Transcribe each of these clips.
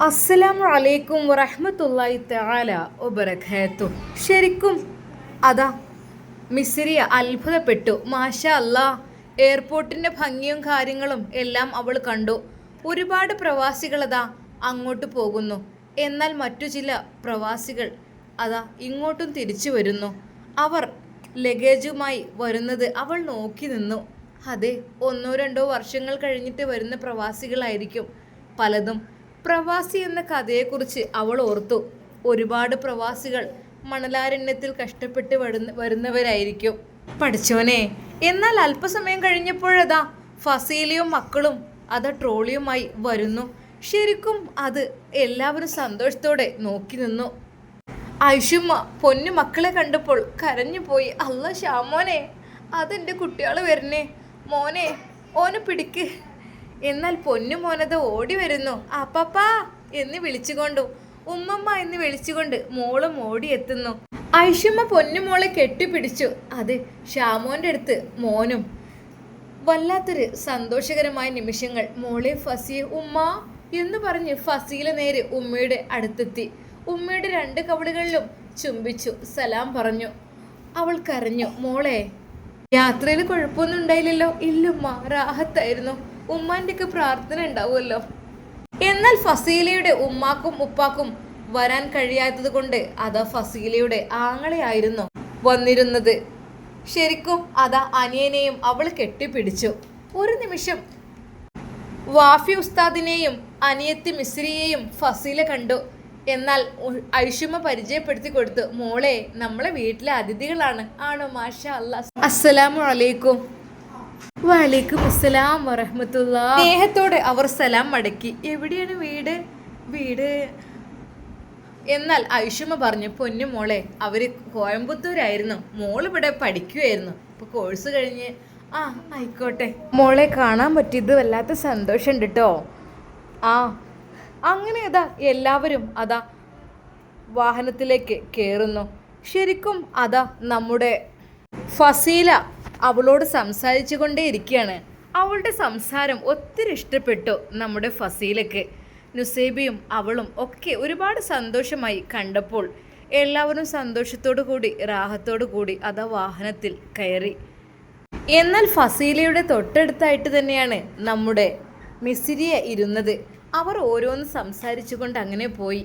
അസ്സലാമു അലൈക്കും വറഹ്മത്തുള്ളാഹി തആല വബറകാതുഹു. ശരിക്കും അതാ മിസ്രിയ അത്ഭുതപ്പെട്ടു. മാഷാ അല്ലാ, എയർപോർട്ടിൻ്റെ ഭംഗിയും കാര്യങ്ങളും എല്ലാം അവൾ കണ്ടു. ഒരുപാട് പ്രവാസികളതാ അങ്ങോട്ട് പോകുന്നു. എന്നാൽ മറ്റു ചില പ്രവാസികൾ അതാ ഇങ്ങോട്ടും തിരിച്ചു വരുന്നു. അവർ ലഗേജുമായി വരുന്നത് അവൾ നോക്കി നിന്നു. അതെ, ഒന്നോ രണ്ടോ വർഷങ്ങൾ കഴിഞ്ഞിട്ട് വരുന്ന പ്രവാസികളായിരിക്കും പലതും. പ്രവാസി എന്ന കഥയെക്കുറിച്ച് അവൾ ഓർത്തു. ഒരുപാട് പ്രവാസികൾ മണലാരണ്യത്തിൽ കഷ്ടപ്പെട്ട് വരുന്നവരായിരിക്കും. പഠിച്ചോനെ. എന്നാൽ അല്പസമയം കഴിഞ്ഞപ്പോഴതാ ഫസീലയും മക്കളും ട്രോളിയുമായി വരുന്നു. ശരിക്കും അത് എല്ലാവരും സന്തോഷത്തോടെ നോക്കി നിന്നു. ഐഷുമ്മ പൊന്നു മക്കളെ കണ്ടപ്പോൾ കരഞ്ഞു പോയി. അല്ല ഷാമോനെ, അതെൻ്റെ കുട്ടികൾ വരണേ, മോനെ ഓനെ പിടിക്ക്. എന്നാൽ പൊന്നു മോനത് ഓടി വരുന്നു. അപ്പപ്പാ എന്ന് വിളിച്ചുകൊണ്ടു, ഉമ്മമ്മ എന്ന് വിളിച്ചുകൊണ്ട് മോളും ഓടിയെത്തുന്നു. ഐഷുമ്മ പൊന്നുമോളെ കെട്ടിപ്പിടിച്ചു. അത് ഷാമോൻ്റെ അടുത്ത് മോനും. വല്ലാത്തൊരു സന്തോഷകരമായ നിമിഷങ്ങൾ. മോളെ ഫസിയെ ഉമ്മ എന്ന് പറഞ്ഞ് ഫസീല നേരെ ഉമ്മയുടെ അടുത്തെത്തി. ഉമ്മയുടെ രണ്ട് കവളുകളിലും ചുംബിച്ചു സലാം പറഞ്ഞു. അവൾ കരഞ്ഞു. മോളെ, യാത്രയിൽ കുഴപ്പമൊന്നും ഉണ്ടായില്ലല്ലോ? ഇല്ലുമ്മ, റാഹത്തായിരുന്നു. ഉമ്മാൻ്റെയൊക്കെ പ്രാർത്ഥന ഉണ്ടാവുമല്ലോ. എന്നാൽ ഫസീലയുടെ ഉമ്മാക്കും ഉപ്പാക്കും വരാൻ കഴിയാത്തത് കൊണ്ട് ഫസീലയുടെ ആങ്ങളെയായിരുന്നു വന്നിരുന്നത്. ശരിക്കും അനിയനെയും അവൾ കെട്ടിപ്പിടിച്ചു. ഒരു നിമിഷം വാഫി ഉസ്താദിനെയും അനിയത്തി മിസ്രിയെയും ഫസീല കണ്ടു. എന്നാൽ ഐഷുമ്മ പരിചയപ്പെടുത്തി കൊടുത്തു. മോളെ, നമ്മളെ വീട്ടിലെ അതിഥികളാണ്. ആണോ? മാഷാ അല്ലാ. അസ്സലാമു അലൈക്കും. വലൈക്കും അസ്സലാം വറഹ്മത്തുള്ളാഹി. സ്നേഹത്തോടെ അവർ സലാം മടക്കി. എവിടെയാണ് വീട്? വീട് എന്നാൽ ഐഷുമ്മ പറഞ്ഞു, പൊന്നു മോളെ, അവർ കോയമ്പത്തൂരായിരുന്നു. മോൾ ഇവിടെ പഠിക്കുമായിരുന്നു. ഇപ്പോൾ കോഴ്സ് കഴിഞ്ഞ് ആയിക്കോട്ടെ. മോളെ കാണാൻ പറ്റിയത് വല്ലാത്ത സന്തോഷമുണ്ട് കേട്ടോ. അങ്ങനെ എല്ലാവരും വാഹനത്തിലേക്ക് കയറുന്നു. ശരിക്കും നമ്മുടെ ഫസീല അവളോട് സംസാരിച്ചു കൊണ്ടേയിരിക്കുകയാണ്. അവളുടെ സംസാരം ഒത്തിരി ഇഷ്ടപ്പെട്ടു നമ്മുടെ ഫസീലക്ക്. നുസൈബയും അവളും ഒക്കെ ഒരുപാട് സന്തോഷമായി കണ്ടപ്പോൾ എല്ലാവരും സന്തോഷത്തോടു കൂടി റാഹത്തോടു കൂടി വാഹനത്തിൽ കയറി. എന്നാൽ ഫസീലയുടെ തൊട്ടടുത്തായിട്ട് തന്നെയാണ് നമ്മുടെ മിസ്രിയ ഇരുന്നത്. അവർ ഓരോന്ന് സംസാരിച്ചു കൊണ്ട് അങ്ങനെ പോയി.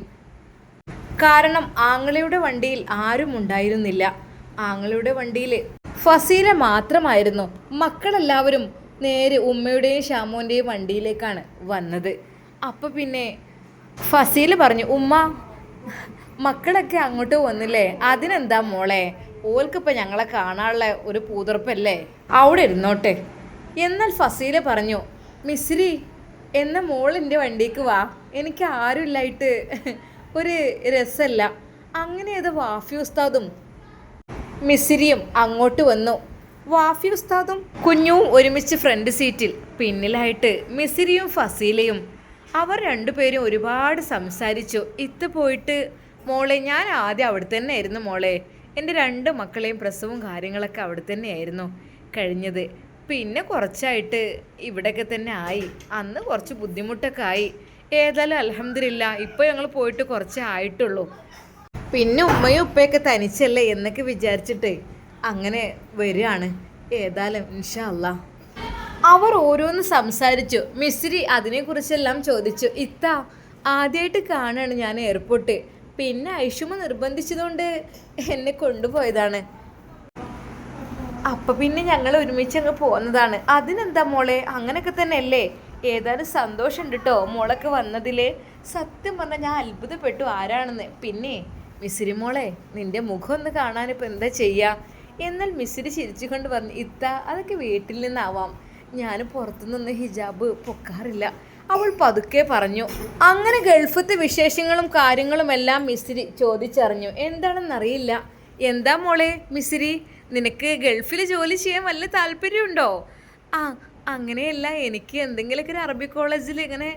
കാരണം ആങ്ങളയുടെ വണ്ടിയിൽ ആരും ഉണ്ടായിരുന്നില്ല. ആങ്ങളയുടെ വണ്ടിയിൽ ഫസീല മാത്രമായിരുന്നു. മക്കളെല്ലാവരും നേരെ ഉമ്മയുടെയും ഷാമോൻ്റെയും വണ്ടിയിലേക്കാണ് വന്നത്. അപ്പോൾ പിന്നെ ഫസീല പറഞ്ഞു, ഉമ്മ, മക്കളൊക്കെ അങ്ങോട്ട് വന്നില്ലേ? അതിനെന്താ മോളെ, ഓൽക്കിപ്പോൾ ഞങ്ങളെ കാണാനുള്ള ഒരു പൂതുറപ്പല്ലേ, അവിടെ ഇരുന്നോട്ടെ. എന്നാൽ ഫസീല പറഞ്ഞു, മിസ്രി എന്ന മോളിൻ്റെ വണ്ടിക്ക് വാ, എനിക്ക് ആരുമില്ലായിട്ട് ഒരു രസമല്ല. അങ്ങനെ വാഫി ഉസ്താദും മിസ്രിയും അങ്ങോട്ട് വന്നു. വാഫി ഉസ്താദും കുഞ്ഞുവും ഒരുമിച്ച് ഫ്രണ്ട് സീറ്റിൽ, പിന്നിലായിട്ട് മിസ്രിയും ഫസീലയും. അവർ രണ്ടുപേരും ഒരുപാട് സംസാരിച്ചു. പോയിട്ട് മോളെ, ഞാൻ ആദ്യം അവിടെ തന്നെ ആയിരുന്നു മോളെ. എൻ്റെ രണ്ട് മക്കളെയും പ്രസവവും കാര്യങ്ങളൊക്കെ അവിടെ തന്നെയായിരുന്നു കഴിഞ്ഞത്. പിന്നെ കുറച്ചായിട്ട് ഇവിടെയൊക്കെ തന്നെ ആയി. അന്ന് കുറച്ച് ബുദ്ധിമുട്ടൊക്കെ ആയി. ഏതായാലും അൽഹംദുലില്ലാ, ഇപ്പോൾ ഞങ്ങൾ പോയിട്ട് കുറച്ചേ ആയിട്ടുള്ളൂ. പിന്നെ ഉമ്മയും ഉപ്പയൊക്കെ തനിച്ചല്ലേ എന്നൊക്കെ വിചാരിച്ചിട്ട് അങ്ങനെ വരികയാണ്. ഏതായാലും ഇൻഷാ അല്ലാ. അവർ ഓരോന്ന് സംസാരിച്ചു. മിസ്രി അതിനെക്കുറിച്ചെല്ലാം ചോദിച്ചു. ആദ്യമായിട്ട് കാണുകയാണ് ഞാൻ എയർപോർട്ട്. പിന്നെ ഐഷുമ്മ നിർബന്ധിച്ചതുകൊണ്ട് എന്നെ കൊണ്ടുപോയതാണ്. അപ്പം പിന്നെ ഞങ്ങൾ ഒരുമിച്ച് അങ്ങ് പോകുന്നതാണ്. അതിനെന്താ മോളെ, അങ്ങനെയൊക്കെ തന്നെ അല്ലേ? ഏതായാലും സന്തോഷമുണ്ട് കേട്ടോ മോളൊക്കെ വന്നതിൽ. സത്യം പറഞ്ഞാൽ ഞാൻ അത്ഭുതപ്പെട്ടു ആരാണെന്ന്. പിന്നെ മിസ്രി മോളെ, നിൻ്റെ മുഖം ഒന്ന് കാണാനിപ്പോൾ എന്താ ചെയ്യുക? എന്നാൽ മിസ്രി ചിരിച്ചുകൊണ്ട് പറഞ്ഞു, അതൊക്കെ വീട്ടിൽ നിന്നാവാം, ഞാൻ പുറത്തുനിന്ന് ഹിജാബ് പൊക്കാറില്ല. അവൾ പതുക്കെ പറഞ്ഞു. അങ്ങനെ ഗൾഫത്തെ വിശേഷങ്ങളും കാര്യങ്ങളും എല്ലാം മിസ്രി ചോദിച്ചറിഞ്ഞു. എന്താണെന്നറിയില്ല. എന്താ മോളെ മിസ്രി, നിനക്ക് ഗൾഫിൽ ജോലി ചെയ്യാൻ വല്ല താല്പര്യമുണ്ടോ? അങ്ങനെയല്ല, എനിക്ക് എന്തെങ്കിലുമൊക്കെ ഒരു അറബി കോളേജിൽ ഇങ്ങനെ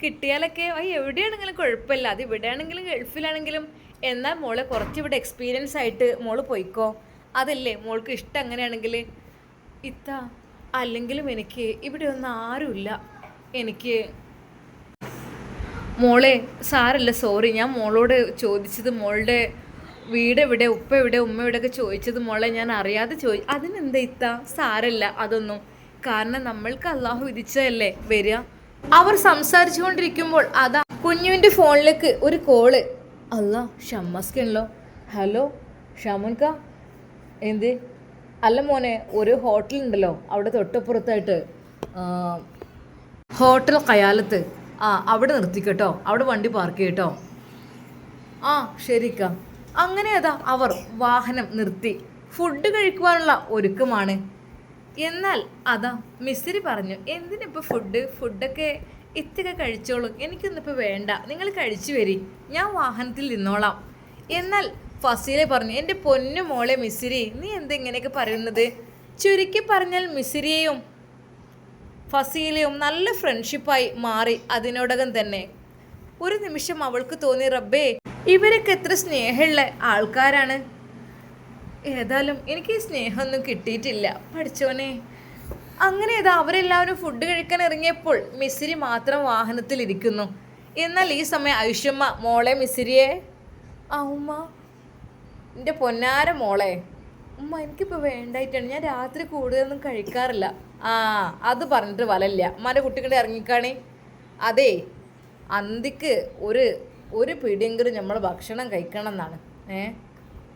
കിട്ടിയാലൊക്കെ എവിടെയാണെങ്കിലും കുഴപ്പമില്ല. അത് ഇവിടെയാണെങ്കിലും ഗൾഫിലാണെങ്കിലും. എന്നാൽ മോളെ കുറച്ചിവിടെ എക്സ്പീരിയൻസ് ആയിട്ട് മോള് പോയിക്കോ. അതല്ലേ മോൾക്ക് ഇഷ്ടം. അങ്ങനെയാണെങ്കിൽ അല്ലെങ്കിലും എനിക്ക് ഇവിടെ ഒന്നും ആരുമില്ല. എനിക്ക് മോളെ സാരല്ല, സോറി, ഞാൻ മോളോട് ചോദിച്ചത് മോളുടെ വീട് എവിടെ, ഉപ്പ എവിടെ, ഉമ്മ എവിടെയൊക്കെ ചോദിച്ചത് മോളെ ഞാൻ അറിയാതെ അതിനെന്താ ഇത്ത, സാരല്ല അതൊന്നും. കാരണം നമ്മൾക്ക് അള്ളാഹു വിധിച്ചതല്ലേ വരിക. അവർ സംസാരിച്ചു കൊണ്ടിരിക്കുമ്പോൾ അതാ കുഞ്ഞുവിൻ്റെ ഫോണിലേക്ക് ഒരു കോള്. അല്ലാ, ഷമ്മാസ്കണല്ലോ. ഹലോ ഷാമുൻക, എന്ത്? അല്ല മോനെ, ഒരു ഹോട്ടലുണ്ടല്ലോ അവിടെ തൊട്ടപ്പുറത്തായിട്ട്, ഹോട്ടൽ ഖയാലത്ത്, അവിടെ നിർത്തിക്കട്ടോ, അവിടെ വണ്ടി പാർക്ക് ചെയ്യട്ടോ. ശരിക്ക. അങ്ങനെ അതാ അവർ വാഹനം നിർത്തി ഫുഡ് കഴിക്കുവാനുള്ള ഒരുക്കമാണ്. എന്നാൽ അതാ മിസ്സിരി പറഞ്ഞു, എന്തിനിപ്പോൾ ഫുഡൊക്കെ ഇത്തിരി കഴിച്ചോളൂ, എനിക്കൊന്നിപ്പോൾ വേണ്ട, നിങ്ങൾ കഴിച്ചു വരി, ഞാൻ വാഹനത്തിൽ നിന്നോളാം. എന്നാൽ ഫസീലെ പറഞ്ഞു, എൻ്റെ പൊന്നു മോളെ മിസ്സിരി, നീ എന്തെങ്ങനെയൊക്കെ പറയുന്നത്? ചുരുക്കി പറഞ്ഞാൽ മിസ്സിരിയെയും ഫസീലയും നല്ല ഫ്രണ്ട്ഷിപ്പായി മാറി അതിനോടകം തന്നെ. ഒരു നിമിഷം അവൾക്ക് തോന്നി, റബ്ബേ ഇവരൊക്കെ എത്ര സ്നേഹമുള്ള ആൾക്കാരാണ്. ഏതായാലും എനിക്ക് ഈ സ്നേഹമൊന്നും കിട്ടിയിട്ടില്ല പഠിച്ചോനെ. അങ്ങനെ ഇതാ അവരെല്ലാവരും ഫുഡ് കഴിക്കാൻ ഇറങ്ങിയപ്പോൾ മിസ്സിരി മാത്രം വാഹനത്തിലിരിക്കുന്നു. എന്നാൽ ഈ സമയം ഐഷമ്മ, മോളെ മിസ്സിരിയെ. ഉമ്മ, എൻ്റെ പൊന്നാര മോളെ. ഉമ്മ, എനിക്കിപ്പോൾ വേണ്ടായിട്ടാണ്, ഞാൻ രാത്രി കൂടുതലൊന്നും കഴിക്കാറില്ല. അത് പറഞ്ഞിട്ട് വലല്ല, ഉമ്മാൻ്റെ കുട്ടികളുടെ ഇറങ്ങിക്കാണേ. അതെ, അന്തിക്ക് ഒരു പിടിയെങ്കിലും നമ്മൾ ഭക്ഷണം കഴിക്കണം എന്നാണ്.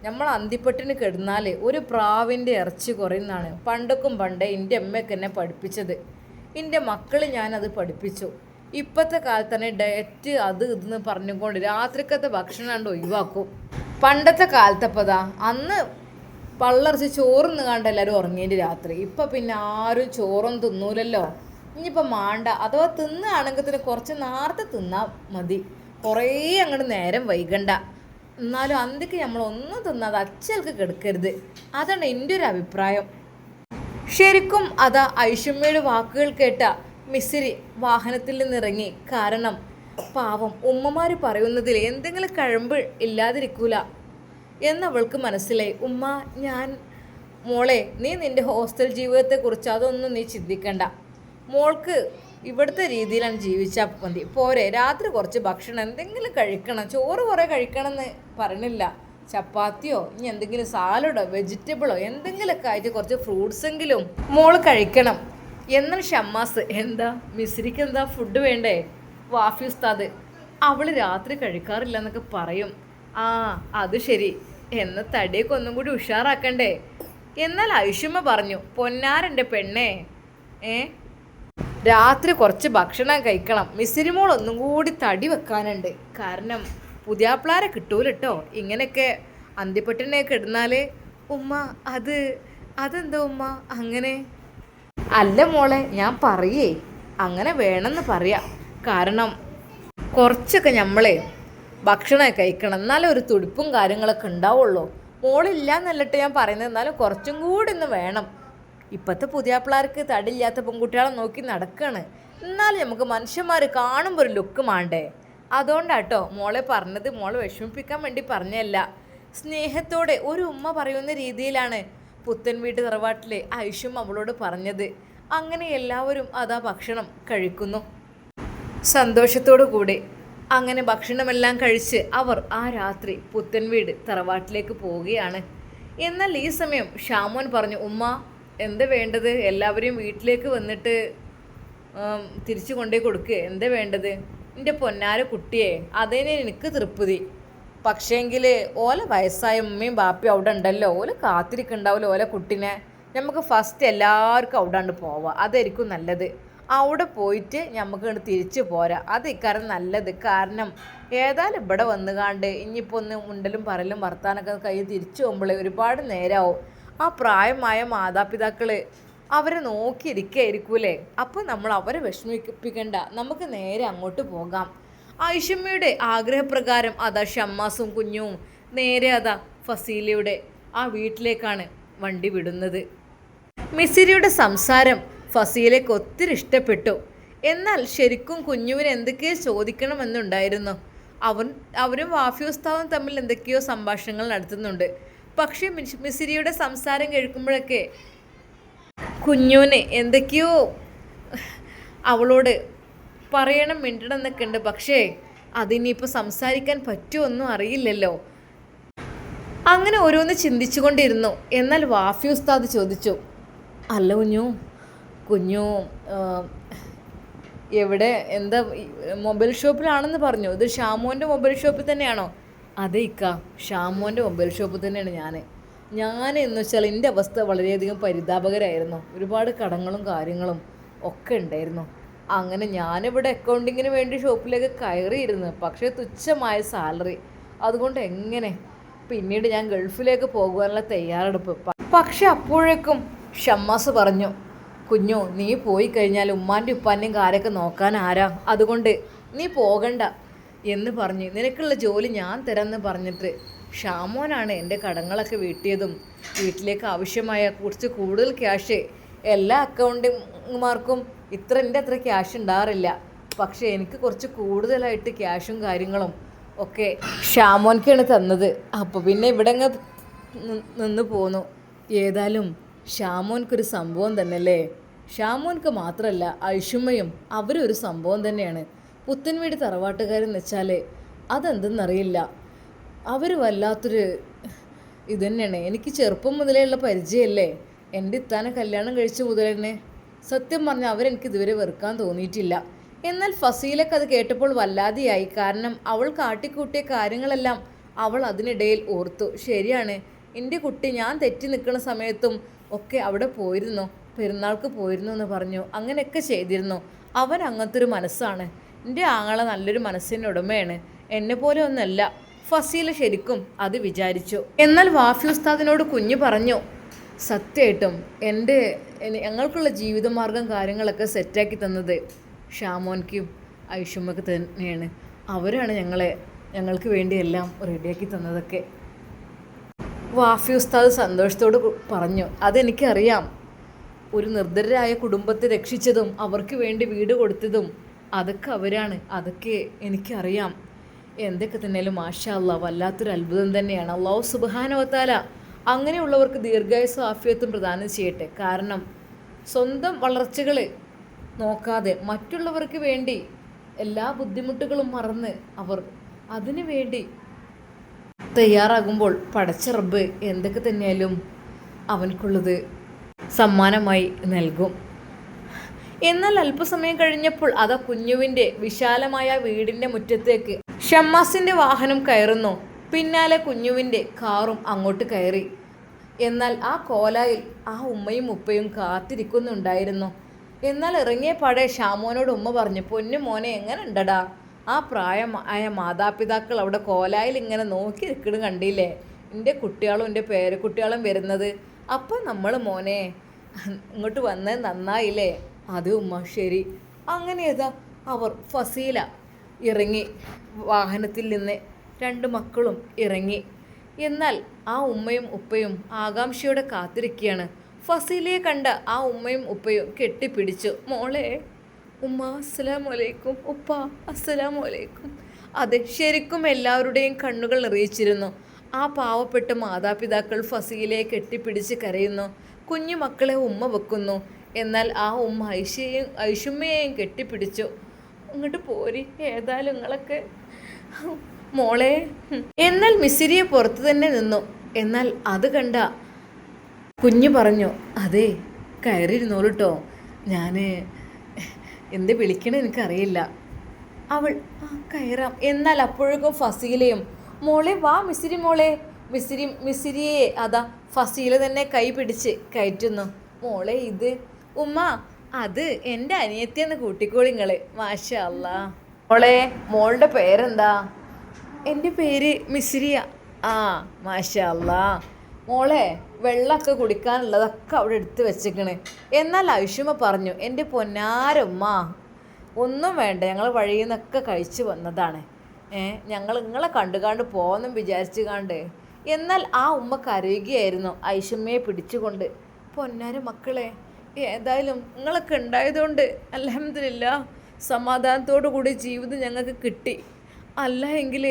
നമ്മൾ അന്തിപ്പട്ടിന് കിടന്നാൽ ഒരു പ്രാവിൻ്റെ ഇറച്ചി കുറയുന്നതാണ് പണ്ടേ എൻ്റെ അമ്മയ്ക്ക് എന്നെ പഠിപ്പിച്ചത്. എൻ്റെ മക്കൾ ഞാനത് പഠിപ്പിച്ചു. ഇപ്പോഴത്തെ കാലത്ത് തന്നെ ഡയറ്റ് അത് ഇതെന്ന് പറഞ്ഞുകൊണ്ട് രാത്രിക്കത്തെ ഭക്ഷണം കണ്ട് ഒഴിവാക്കും. പണ്ടത്തെ കാലത്തപ്പതാ അന്ന് പള്ളർച്ച് ചോറുന്ന് കണ്ട് എല്ലാവരും ഉറങ്ങിയിട്ട് രാത്രി. ഇപ്പം പിന്നെ ആരും ചോറൊന്നും തിന്നൂലല്ലോ. ഇനിയിപ്പോൾ മാണ്ട, അഥവാ തിന്നുകയാണെങ്കിൽ തന്നെ കുറച്ച് നേരത്തെ തിന്നാൽ മതി, കുറേ അങ്ങോട്ട് നേരം വൈകണ്ട. എന്നാലും അന്തിക്ക് നമ്മളൊന്നും തിന്നാതെ അച്ചൽക്ക് കിടക്കരുത്. അതാണ് എൻ്റെ ഒരു അഭിപ്രായം. ശരിക്കും അതാ ഐഷമ്മയുടെ വാക്കുകൾ കേട്ട മിസ്സിരി വാഹനത്തിൽ നിന്നിറങ്ങി. കാരണം പാവം ഉമ്മമാർ പറയുന്നതിൽ എന്തെങ്കിലും കഴമ്പ് ഇല്ലാതിരിക്കൂല എന്നവൾക്ക് മനസ്സിലായി. ഉമ്മ, മോളെ, നീ നിൻ്റെ ഹോസ്റ്റൽ ജീവിതത്തെക്കുറിച്ച് അതൊന്നും നീ ചിന്തിക്കണ്ട. മോൾക്ക് ഇവിടുത്തെ രീതിയിലാണ് ജീവിച്ചാൽ മതി, പോരെ. രാത്രി കുറച്ച് ഭക്ഷണം എന്തെങ്കിലും കഴിക്കണം, ചോറ് കുറേ കഴിക്കണം എന്ന് പറഞ്ഞില്ല. ചപ്പാത്തിയോ ഇനി എന്തെങ്കിലും സാലഡോ വെജിറ്റബിളോ എന്തെങ്കിലുമൊക്കെ ആയിട്ട് കുറച്ച് ഫ്രൂട്ട്സെങ്കിലും മോള് കഴിക്കണം. എന്നാൽ ഷമ്മാസ്, എന്താ മിസ്രിക്ക് എന്താ ഫുഡ് വേണ്ടേ? വാഫി ഉസ്താദ്, അവൾ രാത്രി കഴിക്കാറില്ല എന്നൊക്കെ പറയും. അത് ശരി, എന്ന തടിയൊക്കെ ഒന്നും കൂടി ഉഷാറാക്കണ്ടേ? എന്നാൽ ഐഷമ്മ പറഞ്ഞു, പൊന്നാരൻ്റെ പെണ്ണേ, രാത്രി കുറച്ച് ഭക്ഷണം കഴിക്കണം. മിസ്സിരിമോൾ ഒന്നും കൂടി തടി വെക്കാനുണ്ട്. കാരണം പുതിയാപ്പിളാരെ കിട്ടൂലട്ടോ ഇങ്ങനെയൊക്കെ അന്തിപ്പെട്ടിനെയൊക്കെ ഇടുന്നാൽ. ഉമ്മ, അതെന്താ ഉമ്മ അങ്ങനെ? അല്ല മോളെ, ഞാൻ പറയേ, അങ്ങനെ വേണമെന്ന് പറയാം. കാരണം കുറച്ചൊക്കെ നമ്മളെ ഭക്ഷണം കഴിക്കണം, എന്നാലും ഒരു തുടിപ്പും കാര്യങ്ങളൊക്കെ ഉണ്ടാവുള്ളൂ. മോളില്ല എന്നല്ലട്ട് ഞാൻ പറയുന്നത്, എന്നാലും കുറച്ചും കൂടി ഒന്ന് വേണം. ഇപ്പോഴത്തെ പുതിയാപ്പിള്ളേർക്ക് തടിയില്ലാത്ത പെൺകുട്ടികളെ നോക്കി നടക്കുകയാണ്. എന്നാലും നമുക്ക് മനുഷ്യന്മാർ കാണുമ്പോൾ ഒരു ലുക്ക് മാണ്ടേ? അതുകൊണ്ടാട്ടോ മോളെ പറഞ്ഞത്. മോളെ വിഷമിപ്പിക്കാൻ വേണ്ടി പറഞ്ഞതല്ല, സ്നേഹത്തോടെ ഒരു ഉമ്മ പറയുന്ന രീതിയിലാണ് പുത്തൻ വീട്ട് തറവാട്ടിലെ ഐഷും അവളോട് പറഞ്ഞത്. അങ്ങനെ എല്ലാവരും അതാ ഭക്ഷണം കഴിക്കുന്നു സന്തോഷത്തോടു കൂടെ. അങ്ങനെ ഭക്ഷണമെല്ലാം കഴിച്ച് അവർ ആ രാത്രി പുത്തൻ വീട് തറവാട്ടിലേക്ക് പോവുകയാണ്. എന്നാൽ ഈ സമയം ഷാമോൻ പറഞ്ഞു, ഉമ്മ എന്താ വേണ്ടത്? എല്ലാവരെയും വീട്ടിലേക്ക് വന്നിട്ട് തിരിച്ചു കൊണ്ടേ കൊടുക്കുക, എന്താ വേണ്ടത്? എൻ്റെ പൊന്നാര കുട്ടിയെ, അതേനെ എനിക്ക് തൃപ്തി. പക്ഷേങ്കിൽ ഓല വയസ്സായ ഉമ്മയും ബാപ്പയും അവിടെ ഉണ്ടല്ലോ, ഓല കാത്തിരിക്കുന്നുണ്ടാവില്ല ഓല കുട്ടീനെ. നമുക്ക് ഫസ്റ്റ് എല്ലാവർക്കും അവിടെ പോവാം, അതായിരിക്കും നല്ലത്. അവിടെ പോയിട്ട് നമുക്ക് തിരിച്ചു പോരാ, അത് ഇക്കാരം നല്ലത്. കാരണം ഏതായാലും ഇവിടെ വന്നുകാണ്ട് ഇനിയിപ്പോൾ ഒന്ന് മുണ്ടലും പറയലും വർത്താനൊക്കെ കൈ തിരിച്ചു പോകുമ്പോഴേ ഒരുപാട് നേരമാവും. ആ പ്രായമായ മാതാപിതാക്കൾ അവരെ നോക്കിയിരിക്കുകയായിരിക്കൂലേ. അപ്പോൾ നമ്മൾ അവരെ വിഷമിപ്പിക്കണ്ട, നമുക്ക് നേരെ അങ്ങോട്ട് പോകാം. ഐഷമ്മയുടെ ആഗ്രഹപ്രകാരം അതാ ഷമ്മാസും കുഞ്ഞും നേരെ അതാ ഫസീലയുടെ ആ വീട്ടിലേക്കാണ് വണ്ടി വിടുന്നത്. മിസിരിയുടെ സംസാരം ഫസീലയ്ക്ക് ഒത്തിരി ഇഷ്ടപ്പെട്ടു. എന്നാൽ ശരിക്കും കുഞ്ഞുവിന് എന്തൊക്കെയോ ചോദിക്കണമെന്നുണ്ടായിരുന്നു. അവരും വാഫി ഉസ്താവും തമ്മിൽ എന്തൊക്കെയോ സംഭാഷണങ്ങൾ നടത്തുന്നുണ്ട്. പക്ഷേ മിസിരിയുടെ സംസാരം കേൾക്കുമ്പോഴൊക്കെ കുഞ്ഞുവിന് എന്തൊക്കെയോ അവളോട് പറയണം, മിണ്ടണം എന്നൊക്കെ ഉണ്ട്. പക്ഷേ അതിനിപ്പോൾ സംസാരിക്കാൻ പറ്റുമൊന്നും അറിയില്ലല്ലോ. അങ്ങനെ ഓരോന്ന് ചിന്തിച്ചുകൊണ്ടിരുന്നു. എന്നാൽ വാഫി ഉസ്താദ് ചോദിച്ചു, അല്ല കുഞ്ഞു എവിടെ, എന്താ മൊബൈൽ ഷോപ്പിലാണെന്ന് പറഞ്ഞു. ഇത് ഷാമോൻ്റെ മൊബൈൽ ഷോപ്പിൽ തന്നെയാണോ? അതെ ഇക്ക, ഷാമോൻ്റെ മൊബൈൽ ഷോപ്പിൽ തന്നെയാണ് ഞാൻ എന്ന് വെച്ചാൽ എൻ്റെ അവസ്ഥ വളരെയധികം പരിതാപകരമായിരുന്നു. ഒരുപാട് കടങ്ങളും കാര്യങ്ങളും ഒക്കെ ഉണ്ടായിരുന്നു. അങ്ങനെ ഞാനിവിടെ അക്കൗണ്ടിങ്ങിന് വേണ്ടി ഷോപ്പിലേക്ക് കയറിയിരുന്നു. പക്ഷേ തുച്ഛമായ സാലറി, അതുകൊണ്ട് എങ്ങനെ പിന്നീട് ഞാൻ ഗൾഫിലേക്ക് പോകുവാനുള്ള തയ്യാറെടുപ്പ്. പക്ഷെ അപ്പോഴേക്കും ഷമ്മാസ് പറഞ്ഞു, കുഞ്ഞു നീ പോയി കഴിഞ്ഞാൽ ഉമ്മാൻ്റെ ഉപ്പാൻ്റെയും കാര്യമൊക്കെ നോക്കാൻ ആരാ, അതുകൊണ്ട് നീ പോകണ്ട എന്ന് പറഞ്ഞ് നിനക്കുള്ള ജോലി ഞാൻ തരാമെന്ന് പറഞ്ഞിട്ട് ഷാമോനാണ് എൻ്റെ കടങ്ങളൊക്കെ വീട്ടിയതും വീട്ടിലേക്ക് ആവശ്യമായ കുറച്ച് കൂടുതൽ ക്യാഷ്. എല്ലാ അക്കൗണ്ടിമാർക്കും എൻ്റെ അത്ര ക്യാഷ് ഉണ്ടാകാറില്ല, പക്ഷേ എനിക്ക് കുറച്ച് കൂടുതലായിട്ട് ക്യാഷും കാര്യങ്ങളും ഒക്കെ ഷാമോൻക്കാണ് തന്നത്. അപ്പോൾ പിന്നെ ഇവിടെ നിന്ന് പോന്നു. ഏതായാലും ഷാമോൻക്കൊരു സംഭവം തന്നെയല്ലേ. ഷാമോൻക്ക് മാത്രമല്ല ഐഷുമ്മയും അവരൊരു സംഭവം തന്നെയാണ്. പുത്തൻവീട് തറവാട്ടുകാരെന്ന് വെച്ചാൽ അതെന്തെന്നറിയില്ല, അവർ വല്ലാത്തൊരു ഇത് തന്നെയാണ്. എനിക്ക് ചെറുപ്പം മുതലേ ഉള്ള പരിചയമല്ലേ, എൻ്റെ ഇത്താനെ കല്യാണം കഴിച്ച മുതൽ തന്നെ സത്യം പറഞ്ഞാൽ അവരെനിക്ക് ഇതുവരെ വെറുക്കാൻ തോന്നിയിട്ടില്ല. എന്നാൽ ഫസീലക്ക് അത് കേട്ടപ്പോൾ വല്ലാതെയായി. കാരണം അവൾ കാട്ടിക്കൂട്ടിയ കാര്യങ്ങളെല്ലാം അവൾ അതിനിടയിൽ ഓർത്തു. ശരിയാണ്, എൻ്റെ കുട്ടി ഞാൻ തെറ്റി നിൽക്കുന്ന സമയത്തും ഒക്കെ അവിടെ പോയിരുന്നു, പെരുന്നാൾക്ക് പോയിരുന്നു എന്ന് പറഞ്ഞു. അങ്ങനെയൊക്കെ ചെയ്തിരുന്നു. അവൻ അങ്ങനത്തെ ഒരു മനസ്സാണ്. എൻ്റെ ആങ്ങള നല്ലൊരു മനസ്സിൻ്റെ ഉടമയാണ്, എന്നെപ്പോലെ ഒന്നല്ല. ഫസീല ശരിക്കും അത് വിചാരിച്ചു. എന്നാൽ വാഫി ഉസ്താദിനോട് കുഞ്ഞ് പറഞ്ഞു, സത്യമായിട്ടും ഞങ്ങൾക്കുള്ള ജീവിതമാർഗം കാര്യങ്ങളൊക്കെ സെറ്റാക്കി തന്നത് ഷാമോൻക്കും ഐഷുമ്മക്ക് തന്നെയാണ്. അവരാണ് ഞങ്ങൾക്ക് വേണ്ടി എല്ലാം റെഡിയാക്കി തന്നതൊക്കെ. വാഫി ഉസ്താദ് സന്തോഷത്തോട് പറഞ്ഞു, അതെനിക്കറിയാം. ഒരു നിർദ്ധരായ കുടുംബത്തെ രക്ഷിച്ചതും അവർക്ക് വേണ്ടി വീട് കൊടുത്തതും അതൊക്കെ അവരാണ്, അതൊക്കെ എനിക്കറിയാം. എന്തൊക്കെ തന്നെയാലും മാഷാ അല്ലാഹ് വല്ലാത്തൊരു അത്ഭുതം തന്നെയാണ്. അല്ലാഹു സുബ്ഹാനഹു വ തആല അങ്ങനെയുള്ളവർക്ക് ദീർഘായുസ്സും ആഫിയത്തും പ്രദാനം ചെയ്യട്ടെ. കാരണം സ്വന്തം വളർച്ചകൾ നോക്കാതെ മറ്റുള്ളവർക്ക് വേണ്ടി എല്ലാ ബുദ്ധിമുട്ടുകളും മറന്ന് അവർ അതിനു വേണ്ടി തയ്യാറാകുമ്പോൾ പടച്ച റബ്ബ് എന്തൊക്കെ തന്നെയാലും അവൻക്കുള്ളത് സമ്മാനമായി നൽകും. എന്നാൽ അല്പസമയം കഴിഞ്ഞപ്പോൾ അതാ കുഞ്ഞുവിൻ്റെ വിശാലമായ വീടിൻ്റെ മുറ്റത്തേക്ക് ഷമ്മാസിൻ്റെ വാഹനം കയറുന്നു. പിന്നാലെ കുഞ്ഞുവിൻ്റെ കാറും അങ്ങോട്ട് കയറി. എന്നാൽ ആ കോലായിൽ ആ ഉമ്മയും ഉപ്പയും കാത്തിരിക്കുന്നുണ്ടായിരുന്നു. എന്നാൽ ഇറങ്ങിയ പാടെ ഷാമോനോട് ഉമ്മ പറഞ്ഞു, പൊന്നു മോനെ എങ്ങനെ ഉണ്ടടാ, ആ പ്രായമായ മാതാപിതാക്കൾ അവിടെ കോലായിൽ ഇങ്ങനെ നോക്കി നിൽക്കണം കണ്ടില്ലേ, എൻ്റെ കുട്ടികളും എൻ്റെ പേരക്കുട്ടികളും വരുന്നത്. അപ്പം നമ്മൾ മോനെ ഇങ്ങോട്ട് വന്നത് നന്നായില്ലേ. അത് ഉമ്മ ശരി. അങ്ങനെ ഏതാ അവർ ഫസീല ഇറങ്ങി, വാഹനത്തിൽ നിന്ന് രണ്ട് മക്കളും ഇറങ്ങി. എന്നാൽ ആ ഉമ്മയും ഉപ്പയും ആകാംക്ഷയോടെ കാത്തിരിക്കുകയാണ്. ഫസീലയെ കണ്ട ആ ഉമ്മയും ഉപ്പയും കെട്ടിപ്പിടിച്ചു. മോളെ ഉമ്മ അസ്സലാമു അലൈക്കും, ഉപ്പ അസ്സലാമു അലൈക്കും. അതെ, ശരിക്കും എല്ലാവരുടെയും കണ്ണുകൾ നിറയിച്ചിരുന്നു. ആ പാവപ്പെട്ട മാതാപിതാക്കൾ ഫസീലയെ കെട്ടിപ്പിടിച്ച് കരയുന്നു. കുഞ്ഞു മക്കളെ ഉമ്മ വെക്കുന്നു. എന്നാൽ ആ ഉമ്മ ഐഷുമ്മയെയും കെട്ടിപ്പിടിച്ചു. ഇങ്ങോട്ട് പോരി, ഏതായാലും നിങ്ങളൊക്കെ മോളെ. എന്നാൽ മിസിരിയെ പുറത്ത് തന്നെ നിന്നു. എന്നാൽ അത് കണ്ട കുഞ്ഞു പറഞ്ഞു, അതെ കയറിയിരുന്നോളൂ കേട്ടോ, ഞാൻ എന്ത് വിളിക്കണേ എനിക്കറിയില്ല. അവൾ കയറാം. എന്നാൽ അപ്പോഴേക്കും ഫസീലയും മോളെ വാ മിസിരി മോളെ. മിസിരിയെ അതാ ഫസീല തന്നെ കൈ പിടിച്ച് കയറ്റുന്നു. മോളെ ഇത് ഉമ്മ, അത് എൻ്റെ അനിയത്തിയെന്ന് കൂട്ടിക്കോളിങ്ങള്. മാഷാ അല്ലാ. മോളുടെ പേരെന്താ? എൻ്റെ പേര് മിസിരിയ. ആ മാഷാ അല്ലാ. മോളെ വെള്ളമൊക്കെ കുടിക്കാനുള്ളതൊക്കെ അവിടെ എടുത്ത് വെച്ചിക്കണ്. എന്നാൽ ഐഷുമ്മ പറഞ്ഞു, എൻ്റെ പൊന്നാരമ്മ ഒന്നും വേണ്ട, ഞങ്ങൾ വഴിയിൽ നിന്നൊക്കെ കഴിച്ചു വന്നതാണ്. ഞങ്ങൾ നിങ്ങളെ കണ്ടുകാണ്ട് പോകുന്നു വിചാരിച്ചു കാണ്ട്. എന്നാൽ ആ ഉമ്മ കരയുകയായിരുന്നു ഐഷുമ്മയെ പിടിച്ചുകൊണ്ട്. പൊന്നാര മക്കളെ, ഏതായാലും നിങ്ങളൊക്കെ ഉണ്ടായതുകൊണ്ട് അൽഹംദുലില്ലാ സമാധാനത്തോടു കൂടി ജീവിതം ഞങ്ങൾക്ക് കിട്ടി. അല്ല എങ്കിൽ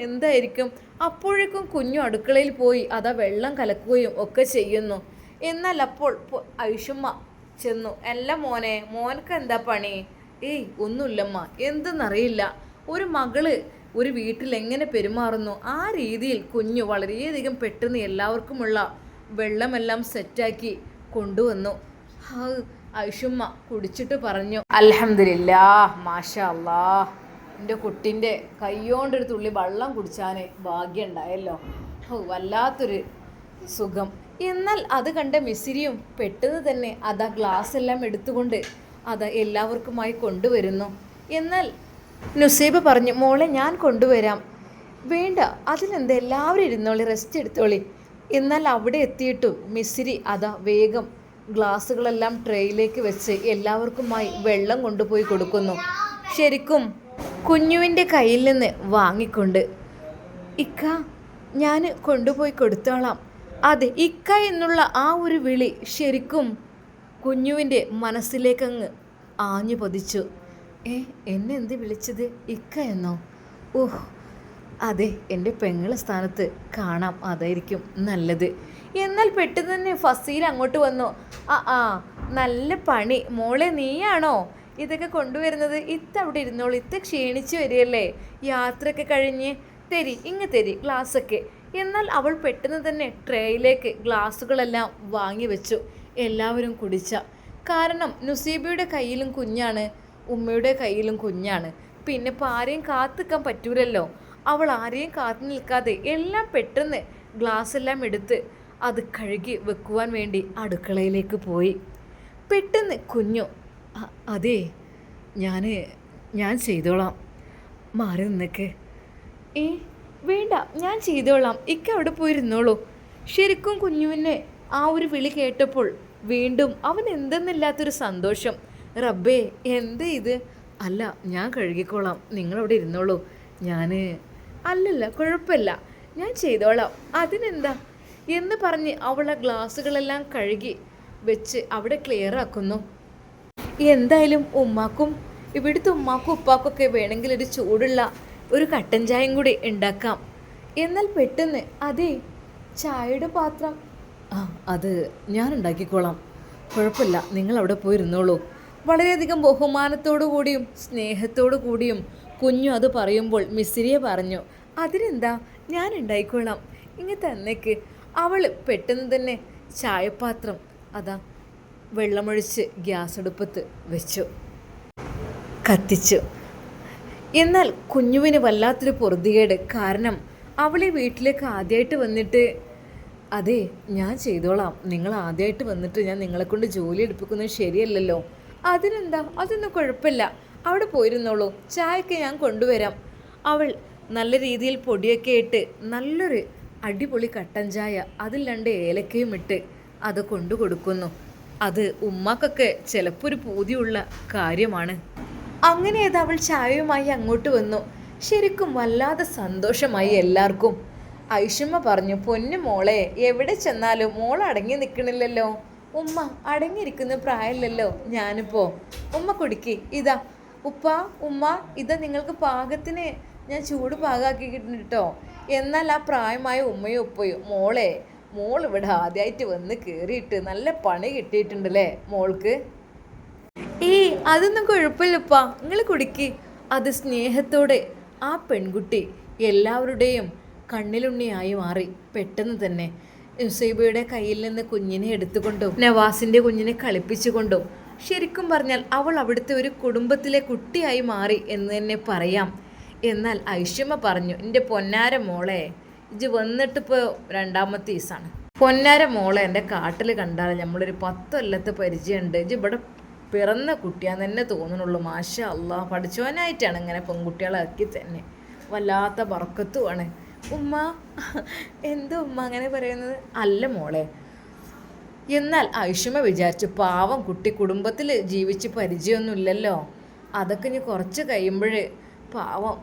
എന്തായിരിക്കും. അപ്പോഴേക്കും കുഞ്ഞു അടുക്കളയിൽ പോയി അതാ വെള്ളം കലക്കുകയും ഒക്കെ ചെയ്യുന്നു. എന്നാൽ അപ്പോൾ ഐഷുമ്മ ചെന്നു, അല്ല മോനെ, മോനക്ക് എന്താ പണി? ഏയ് ഒന്നുമില്ലമ്മ, എന്തെന്നറിയില്ല, ഒരു മകള് ഒരു വീട്ടിൽ എങ്ങനെ പെരുമാറുന്നു ആ രീതിയിൽ കുഞ്ഞു വളരെയധികം പെട്ടെന്ന് എല്ലാവർക്കുമുള്ള വെള്ളമെല്ലാം സെറ്റാക്കി കൊണ്ടുവന്നു. ഐഷുമ്മ കുടിച്ചിട്ട് പറഞ്ഞു, അൽഹംദുലില്ലാ, മാഷാ അല്ലാ, എൻ്റെ കുട്ടിൻ്റെ കൈയോണ്ടൊരു തുള്ളി വെള്ളം കുടിച്ചാൽ ഭാഗ്യം ഉണ്ടായല്ലോ. വല്ലാത്തൊരു സുഖം. എന്നാൽ അത് കണ്ട മിസിരിയും പെട്ടെന്ന് തന്നെ അതാ ഗ്ലാസ് എല്ലാം എടുത്തുകൊണ്ട് അത് എല്ലാവർക്കുമായി കൊണ്ടുവരുന്നു. എന്നാൽ നുസൈബ് പറഞ്ഞു, മോളെ ഞാൻ കൊണ്ടുവരാം. വേണ്ട, അതിനെന്താ, എല്ലാവരും ഇരുന്നോളി, റെസ്റ്റ് എടുത്തോളി. എന്നാൽ അവിടെ എത്തിയിട്ടും മിസിരി അതാ വേഗം ഗ്ലാസ്സുകളെല്ലാം ട്രേയിലേക്ക് വെച്ച് എല്ലാവർക്കുമായി വെള്ളം കൊണ്ടുപോയി കൊടുക്കുന്നു. ശരിക്കും കുഞ്ഞുവിൻ്റെ കയ്യിൽ നിന്ന് വാങ്ങിക്കൊണ്ട്, ഇക്ക ഞാൻ കൊണ്ടുപോയി കൊടുത്തോളാം. അതെ, ഇക്ക എന്നുള്ള ആ ഒരു വിളി ശരിക്കും കുഞ്ഞുവിൻ്റെ മനസ്സിലേക്കങ്ങ് ആഞ്ഞു പതിച്ചു. എന്നെ എന്ത് വിളിച്ചത്, ഇക്ക എന്നോ? ഓഹ് അതെ, എൻ്റെ പെങ്ങളെ സ്ഥാനത്ത് കാണാം, അതായിരിക്കും നല്ലത്. എന്നാൽ പെട്ടെന്ന് തന്നെ ഫസീൽ അങ്ങോട്ട് വന്നു. ആ നല്ല പണി മോളെ, നീയാണോ ഇതൊക്കെ കൊണ്ടുവരുന്നത്? ഇത്ത അവിടെ ഇരുന്നോളൂ, ഇത്ത ക്ഷീണിച്ച് വരികയല്ലേ, യാത്രയൊക്കെ കഴിഞ്ഞ്. തരി ഗ്ലാസ്സൊക്കെ. എന്നാൽ അവൾ പെട്ടെന്ന് തന്നെ ട്രേയിലേക്ക് ഗ്ലാസ്സുകളെല്ലാം വാങ്ങി വെച്ചു. എല്ലാവരും കുടിച്ച. കാരണം നുസീബയുടെ കയ്യിലും കുഞ്ഞാണ്, ഉമ്മയുടെ കയ്യിലും കുഞ്ഞാണ്. പിന്നെ ഇപ്പോൾ ആരെയും കാത്തു നിൽക്കാൻ പറ്റൂലല്ലോ. അവൾ ആരെയും കാത്തു നിൽക്കാതെ എല്ലാം പെട്ടെന്ന് ഗ്ലാസ്സെല്ലാം എടുത്ത് അത് കഴുകി വെക്കുവാൻ വേണ്ടി അടുക്കളയിലേക്ക് പോയി. പെട്ടെന്ന് കുഞ്ഞു, അതെ ഞാൻ ചെയ്തോളാം, മാറി നിന്നേക്ക്. വേണ്ട, ഞാൻ ചെയ്തോളാം, ഇക്ക അവിടെ പോയിരുന്നോളൂ. ശരിക്കും കുഞ്ഞുവിനെ ആ ഒരു വിളി കേട്ടപ്പോൾ വീണ്ടും അവൻ എന്തെന്നില്ലാത്തൊരു സന്തോഷം. റബ്ബേ, എന്താ ഇത്? അല്ല, ഞാൻ കഴുകിക്കോളാം, നിങ്ങളവിടെ ഇരുന്നോളൂ. അല്ലല്ല, കുഴപ്പമില്ല, ഞാൻ ചെയ്തോളാം, അതിനെന്താ എന്ന് പറഞ്ഞ് അവൾ ആ ഗ്ലാസ്സുകളെല്ലാം കഴുകി വെച്ച് അവിടെ ക്ലിയർ ആക്കുന്നു. എന്തായാലും ഇവിടുത്തെ ഉമ്മാക്കും ഉപ്പാക്കൊക്കെ വേണമെങ്കിൽ ഒരു ചൂടുള്ള ഒരു കട്ടൻ ചായയും കൂടി ഉണ്ടാക്കാം. എന്നാൽ പെട്ടെന്ന്, അതെ, ചായയുടെ പാത്രം അത് ഞാൻ ഉണ്ടാക്കിക്കോളാം, കുഴപ്പമില്ല, നിങ്ങൾ അവിടെ പോയിരുന്നോളൂ. വളരെയധികം ബഹുമാനത്തോടു കൂടിയും സ്നേഹത്തോടു കൂടിയും കുഞ്ഞു അത് പറയുമ്പോൾ മിസിരിയെ പറഞ്ഞു, അതിനെന്താ, ഞാൻ ഉണ്ടായിക്കോളാം, ഇങ്ങനെ തന്നേക്ക്. അവൾ പെട്ടെന്ന് തന്നെ ചായപാത്രം അതാ വെള്ളമൊഴിച്ച് ഗ്യാസ് അടുപ്പത്ത് വെച്ചു, കത്തിച്ചു. എന്നാൽ കുഞ്ഞുവിന് വല്ലാത്തൊരു പൊറുതികേട്. കാരണം അവൾ ഈ വീട്ടിലേക്ക് ആദ്യമായിട്ട് വന്നിട്ട്, അതെ ഞാൻ ചെയ്തോളാം, നിങ്ങൾ ആദ്യമായിട്ട് വന്നിട്ട് ഞാൻ നിങ്ങളെ കൊണ്ട് ജോലി എടുപ്പിക്കുന്നത് ശരിയല്ലല്ലോ. അതിനെന്താ, അതൊന്നും കുഴപ്പമില്ല, അവിടെ പോയിരുന്നോളൂ, ചായയൊക്കെ ഞാൻ കൊണ്ടുവരാം. അവൾ നല്ല രീതിയിൽ പൊടിയൊക്കെ ഇട്ട് നല്ലൊരു അടിപൊളി കട്ടൻ ചായ, അതിൽ 2 ഏലക്കയും ഇട്ട് അത് കൊണ്ടു കൊടുക്കുന്നു. അത് ഉമ്മാക്കൊക്കെ ചിലപ്പോൾ ഒരു പൂതിയുള്ള കാര്യമാണ്. അങ്ങനെ അവൾ ചായയുമായി അങ്ങോട്ട് വന്നു. ശരിക്കും വല്ലാതെ സന്തോഷമായി എല്ലാവർക്കും. ഐഷമ്മ പറഞ്ഞു, പൊന്നു മോളെ, എവിടെ ചെന്നാലും മോൾ അടങ്ങി നിൽക്കണില്ലല്ലോ. ഉമ്മ അടങ്ങിയിരിക്കുന്ന പ്രായമല്ലല്ലോ ഞാനിപ്പോൾ. ഉമ്മ കുടിക്ക്, ഇതാ ഉമ്മ, ഇതാ നിങ്ങൾക്ക് പാകത്തിന് ഞാൻ ചൂട് പാകാക്കിയിട്ടുണ്ട് കേട്ടോ. എന്നാൽ ആ പ്രായമായ ഉമ്മയും ഉപ്പയും, മോൾ ഇവിടെ ആദ്യമായിട്ട് വന്ന് കയറിയിട്ട് നല്ല പണി കിട്ടിയിട്ടുണ്ടല്ലേ മോൾക്ക്. അതൊന്നും കുഴപ്പമില്ലപ്പാ, നിങ്ങൾ കുടിക്ക്. അത് സ്നേഹത്തോടെ ആ പെൺകുട്ടി എല്ലാവരുടെയും കണ്ണിലുണ്ണിയായി മാറി. പെട്ടെന്ന് തന്നെ നുസൈബയുടെ കയ്യിൽ നിന്ന് കുഞ്ഞിനെ എടുത്തുകൊണ്ടും നവാസിൻ്റെ കുഞ്ഞിനെ കളിപ്പിച്ചുകൊണ്ടും ശരിക്കും പറഞ്ഞാൽ അവൾ അവിടുത്തെ ഒരു കുടുംബത്തിലെ കുട്ടിയായി മാറി എന്ന് തന്നെ പറയാം. എന്നാൽ ഐഷമ്മ പറഞ്ഞു, എൻ്റെ പൊന്നാര മോളെ, ഇജ് വന്നിട്ടിപ്പോൾ 2ാമത്തെ ദിവസമാണ്. പൊന്നാര മോളെ, എൻ്റെ കാട്ടിൽ കണ്ടാൽ നമ്മളൊരു 10 കൊല്ലത്തെ പരിചയമുണ്ട്. ഇജ് ഇവിടെ പിറന്ന കുട്ടിയാന്ന് തന്നെ തോന്നുന്നുള്ളൂ. മാഷാ അല്ലാ, പഠിച്ചവനായിട്ടാണ് ഇങ്ങനെ പെൺകുട്ടികളെ ഇറക്കി തന്നെ. വല്ലാത്ത ബർക്കത്തുമാണ്. ഉമ്മ, എന്താ ഉമ്മ അങ്ങനെ പറയുന്നത്? അല്ല മോളെ. എന്നാൽ ഐഷമ്മ വിചാരിച്ചു, പാവം കുട്ടി, കുടുംബത്തിൽ ജീവിച്ച് പരിചയമൊന്നുമില്ലല്ലോ, അതൊക്കെ ഇനി കുറച്ച് കഴിയുമ്പോൾ പാവം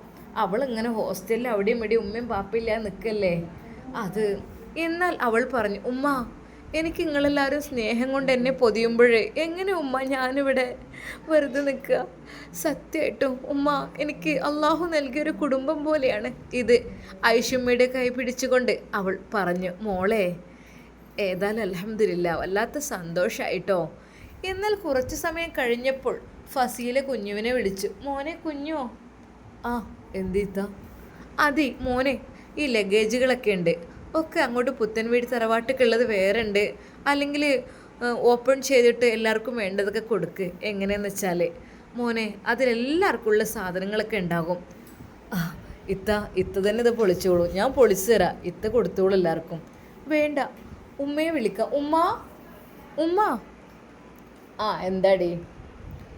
അവളിങ്ങനെ ഹോസ്റ്റലിൽ അവിടെയും ഇവിടെയും ഉമ്മയും പാപ്പയില്ലാതെ നിൽക്കല്ലേ അത്. എന്നാൽ അവൾ പറഞ്ഞു, ഉമ്മ, എനിക്ക് നിങ്ങളെല്ലാവരും സ്നേഹം കൊണ്ട് എന്നെ പൊതിയുമ്പോഴേ എങ്ങനെ ഉമ്മ ഞാനിവിടെ വെറുതെ നിൽക്കുക? സത്യമായിട്ടും ഉമ്മ, എനിക്ക് അള്ളാഹു നൽകിയൊരു കുടുംബം പോലെയാണ് ഇത്. ഐഷമ്മയുടെ കൈ പിടിച്ചുകൊണ്ട് അവൾ പറഞ്ഞു, മോളെ, ഏതായാലും അൽഹംദുലില്ലാ, വല്ലാത്ത സന്തോഷമായിട്ടോ. എന്നാൽ കുറച്ച് സമയം കഴിഞ്ഞപ്പോൾ ഫസീല കുഞ്ഞുവിനെ വിളിച്ചു. മോനെ കുഞ്ഞോ? ആ എന്തിത്ത അതി മോനെ ഈ ലഗേജുകളൊക്കെ ഉണ്ട് ഒക്കെ അങ്ങോട്ട് പുത്തൻ വീട് തറവാട്ടിക്കുള്ളത് വേറെ ഉണ്ട് അല്ലെങ്കിൽ ഓപ്പൺ ചെയ്തിട്ട് എല്ലാവർക്കും വേണ്ടതൊക്കെ കൊടുക്ക് എങ്ങനെയെന്ന് വെച്ചാൽ മോനെ അതിലെല്ലാവർക്കും ഉള്ള സാധനങ്ങളൊക്കെ ഉണ്ടാകും. ആ ഇത്ത ഇത്ത തന്നെ ഇത് പൊളിച്ചോളൂ, ഞാൻ പൊളിച്ചു തരാം, ഇത്ത കൊടുത്തോളൂ എല്ലാവർക്കും. വേണ്ട ഉമ്മയെ വിളിക്കാം. ഉമ്മ ഉമ്മ ആ എന്താടി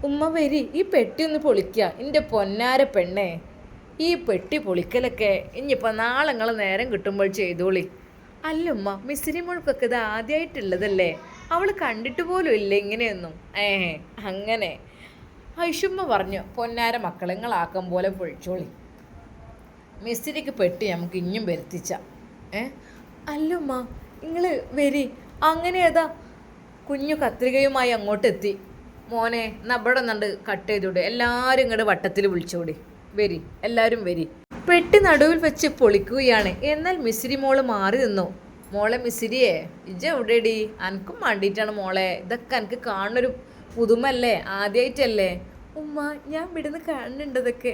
ഉമ്മ വരി, ഈ പെട്ടി ഒന്ന് പൊളിക്കുക എൻ്റെ പൊന്നാര പെണ്ണേ. ഈ പെട്ടി പൊളിക്കലൊക്കെ ഇനിയിപ്പോൾ നാളെ നിങ്ങൾ നേരം കിട്ടുമ്പോൾ ചെയ്തോളി. അല്ലുമ്മ മിസ്സിരി മോൾക്കൊക്കെ ഇത് ആദ്യമായിട്ടുള്ളതല്ലേ, അവൾ കണ്ടിട്ട് പോലും ഇല്ല ഇങ്ങനെയൊന്നും. അങ്ങനെ ഐഷുമ്മ പറഞ്ഞു, പൊന്നാര മക്കളെ നിങ്ങളാക്കം പോലെ പൊഴിച്ചോളി, മിസ്സിരിക്ക് പെട്ടി നമുക്ക് ഇനിയും വരുത്തിച്ച. അല്ലുമ്മ നിങ്ങൾ വരി. അങ്ങനെ ഏതാ കുഞ്ഞു കത്രികയുമായി അങ്ങോട്ടെത്തി. മോനെ നബടെ നണ്ട് കട്ട് ചെയ്തൂടെ, എല്ലാവരും ഇങ്ങോട്ട് വട്ടത്തിൽ വിളിച്ചോടി, വരി എല്ലാവരും വരി. പെട്ടി നടുവിൽ വെച്ച് പൊളിക്കുകയാണ്. എന്നാൽ മിസ്സിരി മോള് മാറി നിന്നു. മോളെ മിസ്സിരിയേ ഇജ എവിടെടി, അനക്കും വേണ്ടിയിട്ടാണ് മോളെ, ഇതൊക്കെ എനിക്ക് കാണുന്നൊരു പുതുമല്ലേ, ആദ്യമായിട്ടല്ലേ. ഉമ്മ ഞാൻ ഇവിടുന്ന് കാണുന്നുണ്ട് ഇതൊക്കെ.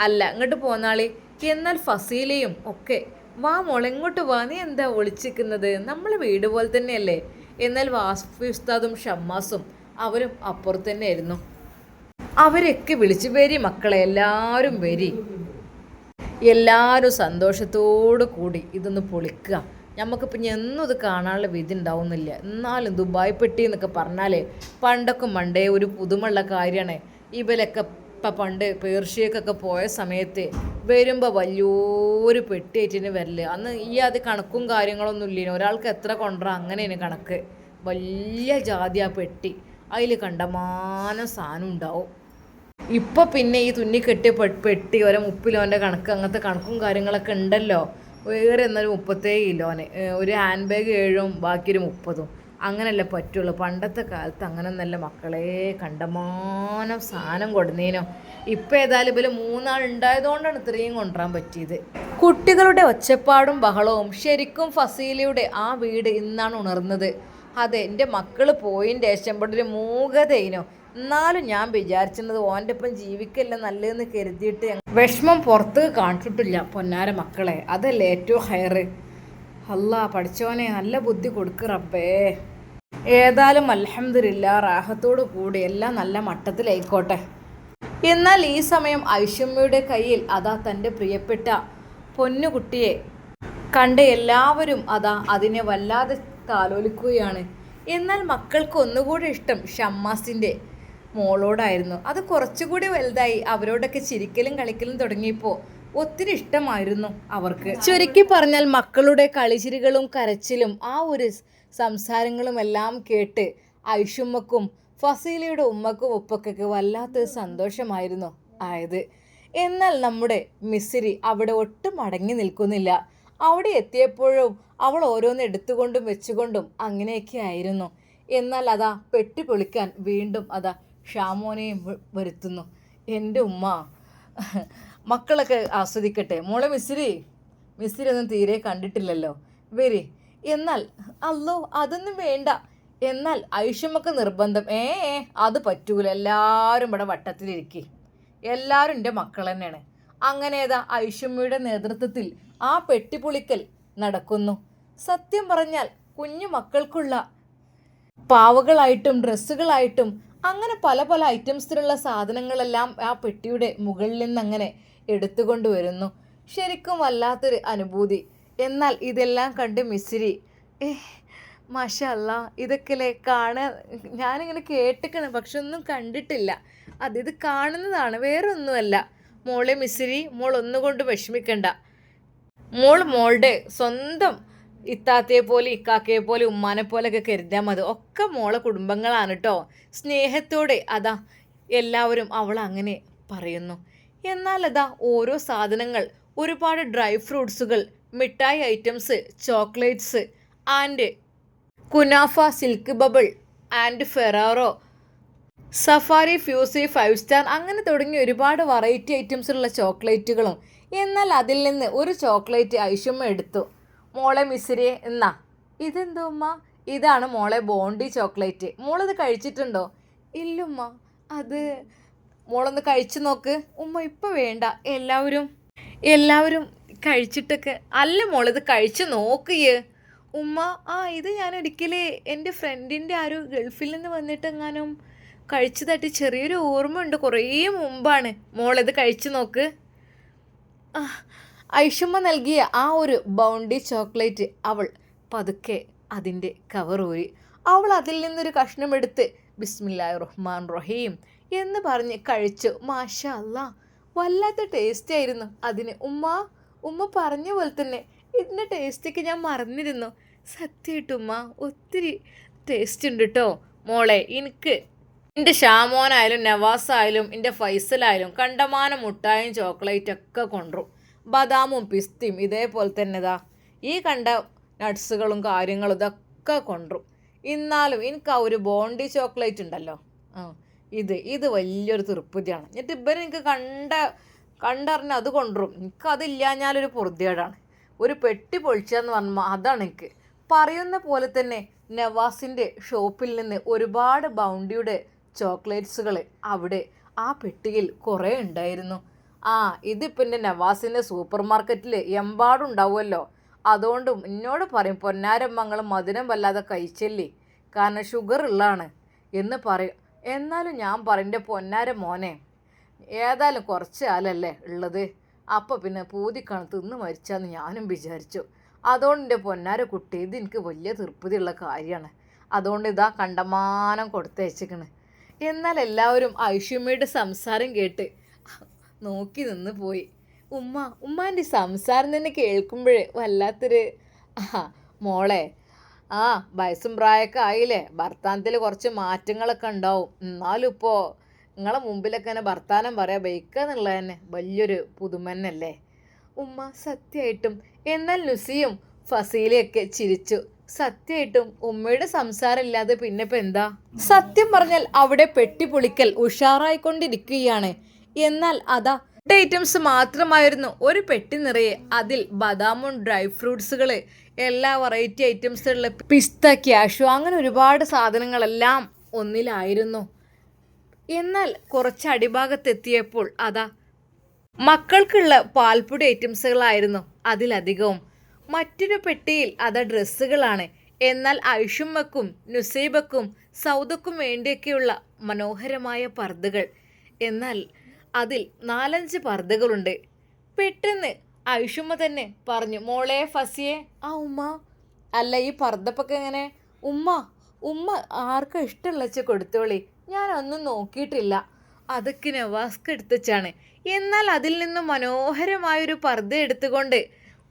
അല്ല ഇങ്ങോട്ട് പോന്നാളി. എന്നാൽ ഫസീലയും ഒക്കെ വാ മോളെ ഇങ്ങോട്ട് വാ, നീ എന്താ ഒളിച്ചിരിക്കുന്നത്, നമ്മളെ വീട് പോലെ തന്നെയല്ലേ. എന്നാൽ വാസ്ഫി ഉസ്താദും ഷമ്മാസും അവരും അപ്പുറത്ത് തന്നെ ആയിരുന്നു. അവരൊക്കെ വിളിച്ചു, വരി മക്കളെ എല്ലാവരും വരി, എല്ലാവരും സന്തോഷത്തോടു കൂടി ഇതൊന്ന് പൊളിക്കുക. നമുക്കിപ്പോൾ എന്നും ഇത് കാണാനുള്ള വിധി ഉണ്ടാവുന്നില്ല. എന്നാലും ദുബായ് പെട്ടി എന്നൊക്കെ പറഞ്ഞാൽ പണ്ടൊക്കെ മണ്ടേ ഒരു പുതുമുള്ള കാര്യമാണ്. ഇവരൊക്കെ ഇപ്പം പണ്ട് പേർഷ്യക്കൊക്കെ പോയ സമയത്ത് വരുമ്പോൾ വലിയൊരു പെട്ടിയായിട്ടിന് വരല്. അന്ന് ഈ അത് കണക്കും കാര്യങ്ങളൊന്നും ഇല്ലേനു, ഒരാൾക്ക് എത്ര കൊണ്ടുവരാം അങ്ങനെയാണ് കണക്ക്. വലിയ ജാതി ആ പെട്ടി, അതിൽ കണ്ടമാനം സാധനം ഉണ്ടാവും. ഇപ്പം പിന്നെ ഈ തുന്നിക്കെട്ടിയ പെട്ടി ഓരോ 30 കിലോൻ്റെ കണക്ക്, അങ്ങനത്തെ കണക്കും കാര്യങ്ങളൊക്കെ ഉണ്ടല്ലോ. വേറെ എന്നാലും 37 കിലോന്, ഒരു ഹാൻഡ് ബാഗ് 7 ബാക്കി ഒരു 30. അങ്ങനെയല്ലേ പറ്റുള്ളൂ. പണ്ടത്തെ കാലത്ത് അങ്ങനെ ഒന്നല്ല മക്കളെ, കണ്ടമാനം സാധനം കൊടുന്നേനോ. ഇപ്പം ഏതായാലും ഇവർ 3 ആൾ ഉണ്ടായതുകൊണ്ടാണ് ഇത്രയും കൊണ്ടുവരാൻ പറ്റിയത്. കുട്ടികളുടെ ഒച്ചപ്പാടും ബഹളവും ശരിക്കും ഫസീലയുടെ ആ വീട് ഇന്നാണ് ഉണർന്നത്. അതെ, എൻ്റെ മക്കൾ പോയിൻ്റെ ശേഷം ഇവിടെ ഒരു മൂകതയിനോ. എന്നാലും ഞാൻ വിചാരിച്ചിരുന്നത് ഓൻ്റെ ഒപ്പം ജീവിക്കല്ല നല്ലതെന്ന് കരുതിയിട്ട് വിഷമം പുറത്ത് കാണിച്ചിട്ടില്ല. പൊന്നാര മക്കളെ, അതല്ലേ ഏറ്റവും ഹയറ്. അല്ലാ പഠിച്ചോനെ നല്ല ബുദ്ധി കൊടുക്ക് റബ്ബേ. ഏതായാലും അൽഹംദുലില്ലാ റാഹത്തോടു കൂടി എല്ലാം നല്ല മട്ടത്തിലായിക്കോട്ടെ. എന്നാൽ ഈ സമയം ഐഷമ്മയുടെ കയ്യിൽ അതാ തൻ്റെ പ്രിയപ്പെട്ട പൊന്നുകുട്ടിയെ കണ്ട് എല്ലാവരും അതാ അതിനെ വല്ലാതെ താലോലിക്കുകയാണ്. എന്നാൽ മക്കൾക്ക് ഒന്നുകൂടി ഇഷ്ടം ഷമ്മാസിൻ്റെ മോളോടായിരുന്നു. അത് കുറച്ചുകൂടി വലുതായി അവരോടൊക്കെ ചിരിക്കലും കളിക്കലും തുടങ്ങിയപ്പോൾ ഒത്തിരി ഇഷ്ടമായിരുന്നു അവർക്ക്. ചുരുക്കി പറഞ്ഞാൽ മക്കളുടെ കളിച്ചിരികളും കരച്ചിലും ആ ഒരു സംസാരങ്ങളും എല്ലാം കേട്ട് ഐഷുമ്മക്കും ഫസീലയുടെ ഉമ്മക്കും ഉപ്പക്കൊക്കെ വല്ലാത്തൊരു സന്തോഷമായിരുന്നു ആയത്. എന്നാൽ നമ്മുടെ മിസ്സിരി അവിടെ ഒട്ടും അടങ്ങി നിൽക്കുന്നില്ല. അവിടെ എത്തിയപ്പോഴും അവൾ ഓരോന്ന് എടുത്തുകൊണ്ടും വെച്ചുകൊണ്ടും അങ്ങനെയൊക്കെ ആയിരുന്നു. എന്നാൽ അതാ പെട്ടി പൊളിക്കാൻ വീണ്ടും അതാ ഷാമോനെയും വരുത്തുന്നു. എൻ്റെ ഉമ്മ മക്കളൊക്കെ ആസ്വദിക്കട്ടെ. മോളെ മിസ്സിരി ഒന്നും തീരെ കണ്ടിട്ടില്ലല്ലോ, വരി. എന്നാൽ അല്ലോ അതൊന്നും വേണ്ട. എന്നാൽ ഐഷമ്മക്ക് നിർബന്ധം. അത് പറ്റൂല, എല്ലാവരും ഇവിടെ വട്ടത്തിലിരിക്കി, എല്ലാവരും എൻ്റെ മക്കൾ തന്നെയാണ്. അങ്ങനെ ഏതാ ഐഷമ്മയുടെ നേതൃത്വത്തിൽ ആ പെട്ടിപ്പൊളിക്കൽ നടക്കുന്നു. സത്യം പറഞ്ഞാൽ കുഞ്ഞു മക്കൾക്കുള്ള പാവകളായിട്ടും ഡ്രസ്സുകളായിട്ടും അങ്ങനെ പല പല ഐറ്റംസിലുള്ള സാധനങ്ങളെല്ലാം ആ പെട്ടിയുടെ മുകളിൽ നിന്ന് അങ്ങനെ എടുത്തുകൊണ്ട് വരുന്നു. ശരിക്കും വല്ലാത്തൊരു അനുഭൂതി. എന്നാൽ ഇതെല്ലാം കണ്ട് മിസ്സിരി മാഷാ അല്ലാ ഇതൊക്കെയല്ലേ കാണാൻ, ഞാനിങ്ങനെ കേട്ടിക്കണം പക്ഷെ ഒന്നും കണ്ടിട്ടില്ല. ഇത് കാണുന്നതാണ്, വേറെ ഒന്നുമല്ല. മോളെ മിസ്സിരി, മോൾ ഒന്നുകൊണ്ട് വിഷമിക്കണ്ട. മോളുടെ സ്വന്തം ഇത്താത്തയെ പോലെ ഇക്കാക്കയെ പോലെ ഉമ്മാനെ പോലെയൊക്കെ കരുതാൻ മതി. ഒക്കെ മോളെ കുടുംബങ്ങളാണ് കേട്ടോ. സ്നേഹത്തോടെ അതാ എല്ലാവരും അവൾ അങ്ങനെ പറയുന്നു. എന്നാൽ അതാ ഓരോ സാധനങ്ങൾ, ഒരുപാട് ഡ്രൈ ഫ്രൂട്ട്സുകൾ, മിഠായി ഐറ്റംസ്, ചോക്ലേറ്റ്സ് ആൻഡ് കുനാഫ, silk bubble and Ferrero, Safari, Fuse, 5 star അങ്ങനെ തുടങ്ങി ഒരുപാട് വെറൈറ്റി ഐറ്റംസിലുള്ള ചോക്ലേറ്റുകളും. എന്നാൽ അതിൽ നിന്ന് ഒരു ചോക്ലേറ്റ് ഐഷുമ്മ എടുത്തു. മോളെ മിസ്സിരിയെ എന്നാ ഇതെന്തോ ഉമ്മ? ഇതാണ് മോളെ ബോണ്ടി ചോക്ലേറ്റ്. മോളത് കഴിച്ചിട്ടുണ്ടോ? ഇല്ലുമ്മ, അത് മോളൊന്ന് കഴിച്ചു നോക്ക്. ഉമ്മ ഇപ്പം വേണ്ട, എല്ലാവരും എല്ലാവരും കഴിച്ചിട്ടൊക്കെ. അല്ല മോളിത് കഴിച്ചു നോക്കിയേ ഉമ്മ. ഇത് ഞാൻ ഒരിക്കലേ എൻ്റെ ഫ്രണ്ടിൻ്റെ ആരും ഗൾഫിൽ നിന്ന് വന്നിട്ടെങ്ങാനും കഴിച്ചതായിട്ട് ചെറിയൊരു ഓർമ്മ ഉണ്ട്, കുറേ മുമ്പാണ്. മോളിത് കഴിച്ചു നോക്ക്. ഐഷുമ്മ നൽകിയ ആ ഒരു ബൗണ്ടി ചോക്ലേറ്റ് അവൾ പതുക്കെ അതിൻ്റെ കവർ ഊരി. അവൾ അതിൽ നിന്നൊരു കഷ്ണം എടുത്ത് ബിസ്മില്ലാഹിർ റഹ്മാൻ റഹീം എന്ന് പറഞ്ഞ് കഴിച്ചു. മാഷാ അല്ലാ, വല്ലാത്ത ടേസ്റ്റ് ആയിരുന്നു അതിന്. ഉമ്മ പറഞ്ഞ പോലെ തന്നെ ഇതിൻ്റെ ടേസ്റ്റൊക്കെ ഞാൻ മറന്നിരുന്നു. സത്യമായിട്ടും ഉമ്മ ഒത്തിരി ടേസ്റ്റ് ഉണ്ട് കേട്ടോ മോളെ. എനിക്ക് എൻ്റെ ഷാമോനായാലും നവാസായാലും എൻ്റെ ഫൈസലായാലും കണ്ടമാനം മുട്ടായും ചോക്ലേറ്റൊക്കെ കൊണ്ടുവരും. ബദാമും പിസ്തയും ഇതേപോലെ തന്നെ ഈ കണ്ട നട്ട്സുകളും കാര്യങ്ങളും ഇതൊക്കെ കൊണ്ടുവരും. എന്നാലും എനിക്ക് ആ ഒരു ബോണ്ടി ചോക്ലേറ്റ് ഉണ്ടല്ലോ, ഇത് വലിയൊരു തൃപ്തിയാണ്. എന്നിട്ട് ഇവർ എനിക്ക് കണ്ടറിഞ്ഞ് അത് കൊണ്ടുവരും. എനിക്കതില്ലാഞ്ഞാലൊരു പൊറുതിയേടാണ്. ഒരു പെട്ടി പൊളിച്ചതെന്ന് പറഞ്ഞാൽ അതാണ് എനിക്ക്. പറയുന്ന പോലെ തന്നെ നവാസിൻ്റെ ഷോപ്പിൽ നിന്ന് ഒരുപാട് ബൗണ്ടിയുടെ ചോക്ലേറ്റ്സുകൾ അവിടെ ആ പെട്ടിയിൽ കുറേ ഉണ്ടായിരുന്നു. ഇതിപ്പോൾ എൻ്റെ നവാസിൻ്റെ സൂപ്പർ മാർക്കറ്റിൽ എമ്പാടുണ്ടാവുമല്ലോ. അതുകൊണ്ടും എന്നോട് പറയും, പൊന്നാരമ്മങ്ങൾ മധുരം വല്ലാതെ കഴിച്ചല്ലേ, കാരണം ഷുഗർ ഉള്ളതാണ് എന്ന് പറയും. എന്നാലും ഞാൻ പറയും, എൻ്റെ പൊന്നാര മോനെ, ഏതായാലും കുറച്ച് കാലല്ലേ ഉള്ളത്, അപ്പോൾ പിന്നെ പൂതിക്കാണ് തിന്ന് മരിച്ചാന്ന് ഞാനും വിചാരിച്ചു. അതുകൊണ്ട് എൻ്റെ പൊന്നാര കുട്ടി, ഇത് എനിക്ക് വലിയ തൃപ്തിയുള്ള കാര്യമാണ്. അതുകൊണ്ട് ഇതാ കണ്ടമാനം കൊടുത്തയച്ചിക്കണ്. എന്നാൽ ഐഷുമ്മയുടെ സംസാരം കേട്ട് നോക്കി നിന്ന് പോയി. ഉമ്മാൻ്റെ സംസാരം തന്നെ കേൾക്കുമ്പോഴേ വല്ലാത്തൊരു മോളെ, വയസ്സും പ്രായമൊക്കെ ആയില്ലേ, ഭർത്താനത്തിൽ കുറച്ച് മാറ്റങ്ങളൊക്കെ ഉണ്ടാവും. എന്നാലും ഇപ്പോൾ നിങ്ങളെ മുമ്പിലൊക്കെ തന്നെ ഭർത്താനം പറയാൻ ബൈക്കാന്നുള്ളത് തന്നെ വലിയൊരു പുതുമന്നല്ലേ ഉമ്മ. സത്യമായിട്ടും. എന്നാൽ ലുസിയും ഫസീലയൊക്കെ ചിരിച്ചു. സത്യമായിട്ടും ഉമ്മയുടെ സംസാരം ഇല്ലാതെ പിന്നെ ഇപ്പം എന്താ? സത്യം പറഞ്ഞാൽ അവിടെ പെട്ടിപ്പൊളിക്കൽ ഉഷാറായിക്കൊണ്ടിരിക്കുകയാണ്. എന്നാൽ ഐറ്റംസ് മാത്രമായിരുന്നു ഒരു പെട്ടി നിറയെ. അതിൽ ബദാമും ഡ്രൈ ഫ്രൂട്ട്സുകൾ, എല്ലാ വെറൈറ്റി ഐറ്റംസുള്ള പിസ്ത, ക്യാഷു, അങ്ങനെ ഒരുപാട് സാധനങ്ങളെല്ലാം ഒന്നിലായിരുന്നു. എന്നാൽ കുറച്ച് അടിഭാഗത്തെത്തിയപ്പോൾ മക്കൾക്കുള്ള പാൽപ്പൊടി ഐറ്റംസുകളായിരുന്നു അതിലധികവും. മറ്റൊരു പെട്ടിയിൽ ഡ്രസ്സുകളാണ്. എന്നാൽ ഐഷുമ്മക്കും നുസൈബക്കും സൗദക്കും വേണ്ടിയൊക്കെയുള്ള മനോഹരമായ പർദ്ദകൾ. എന്നാൽ അതിൽ 4-5 പർദ്ദകളുണ്ട്. പെട്ടെന്ന് ഐഷുമ്മ തന്നെ പറഞ്ഞു, മോളെ ഫസിയെ, ഉമ്മ അല്ല ഈ പർദ്ദപ്പൊക്കെ എങ്ങനെ? ഉമ്മ ആർക്കും ഇഷ്ടമുള്ള കൊടുത്തോളി, ഞാനൊന്നും നോക്കിയിട്ടില്ല, അതൊക്കെ നവാസ്ക്ക് എടുത്തുവെച്ചാണ്. എന്നാൽ അതിൽ നിന്ന് മനോഹരമായൊരു പർദ്ദ എടുത്തുകൊണ്ട്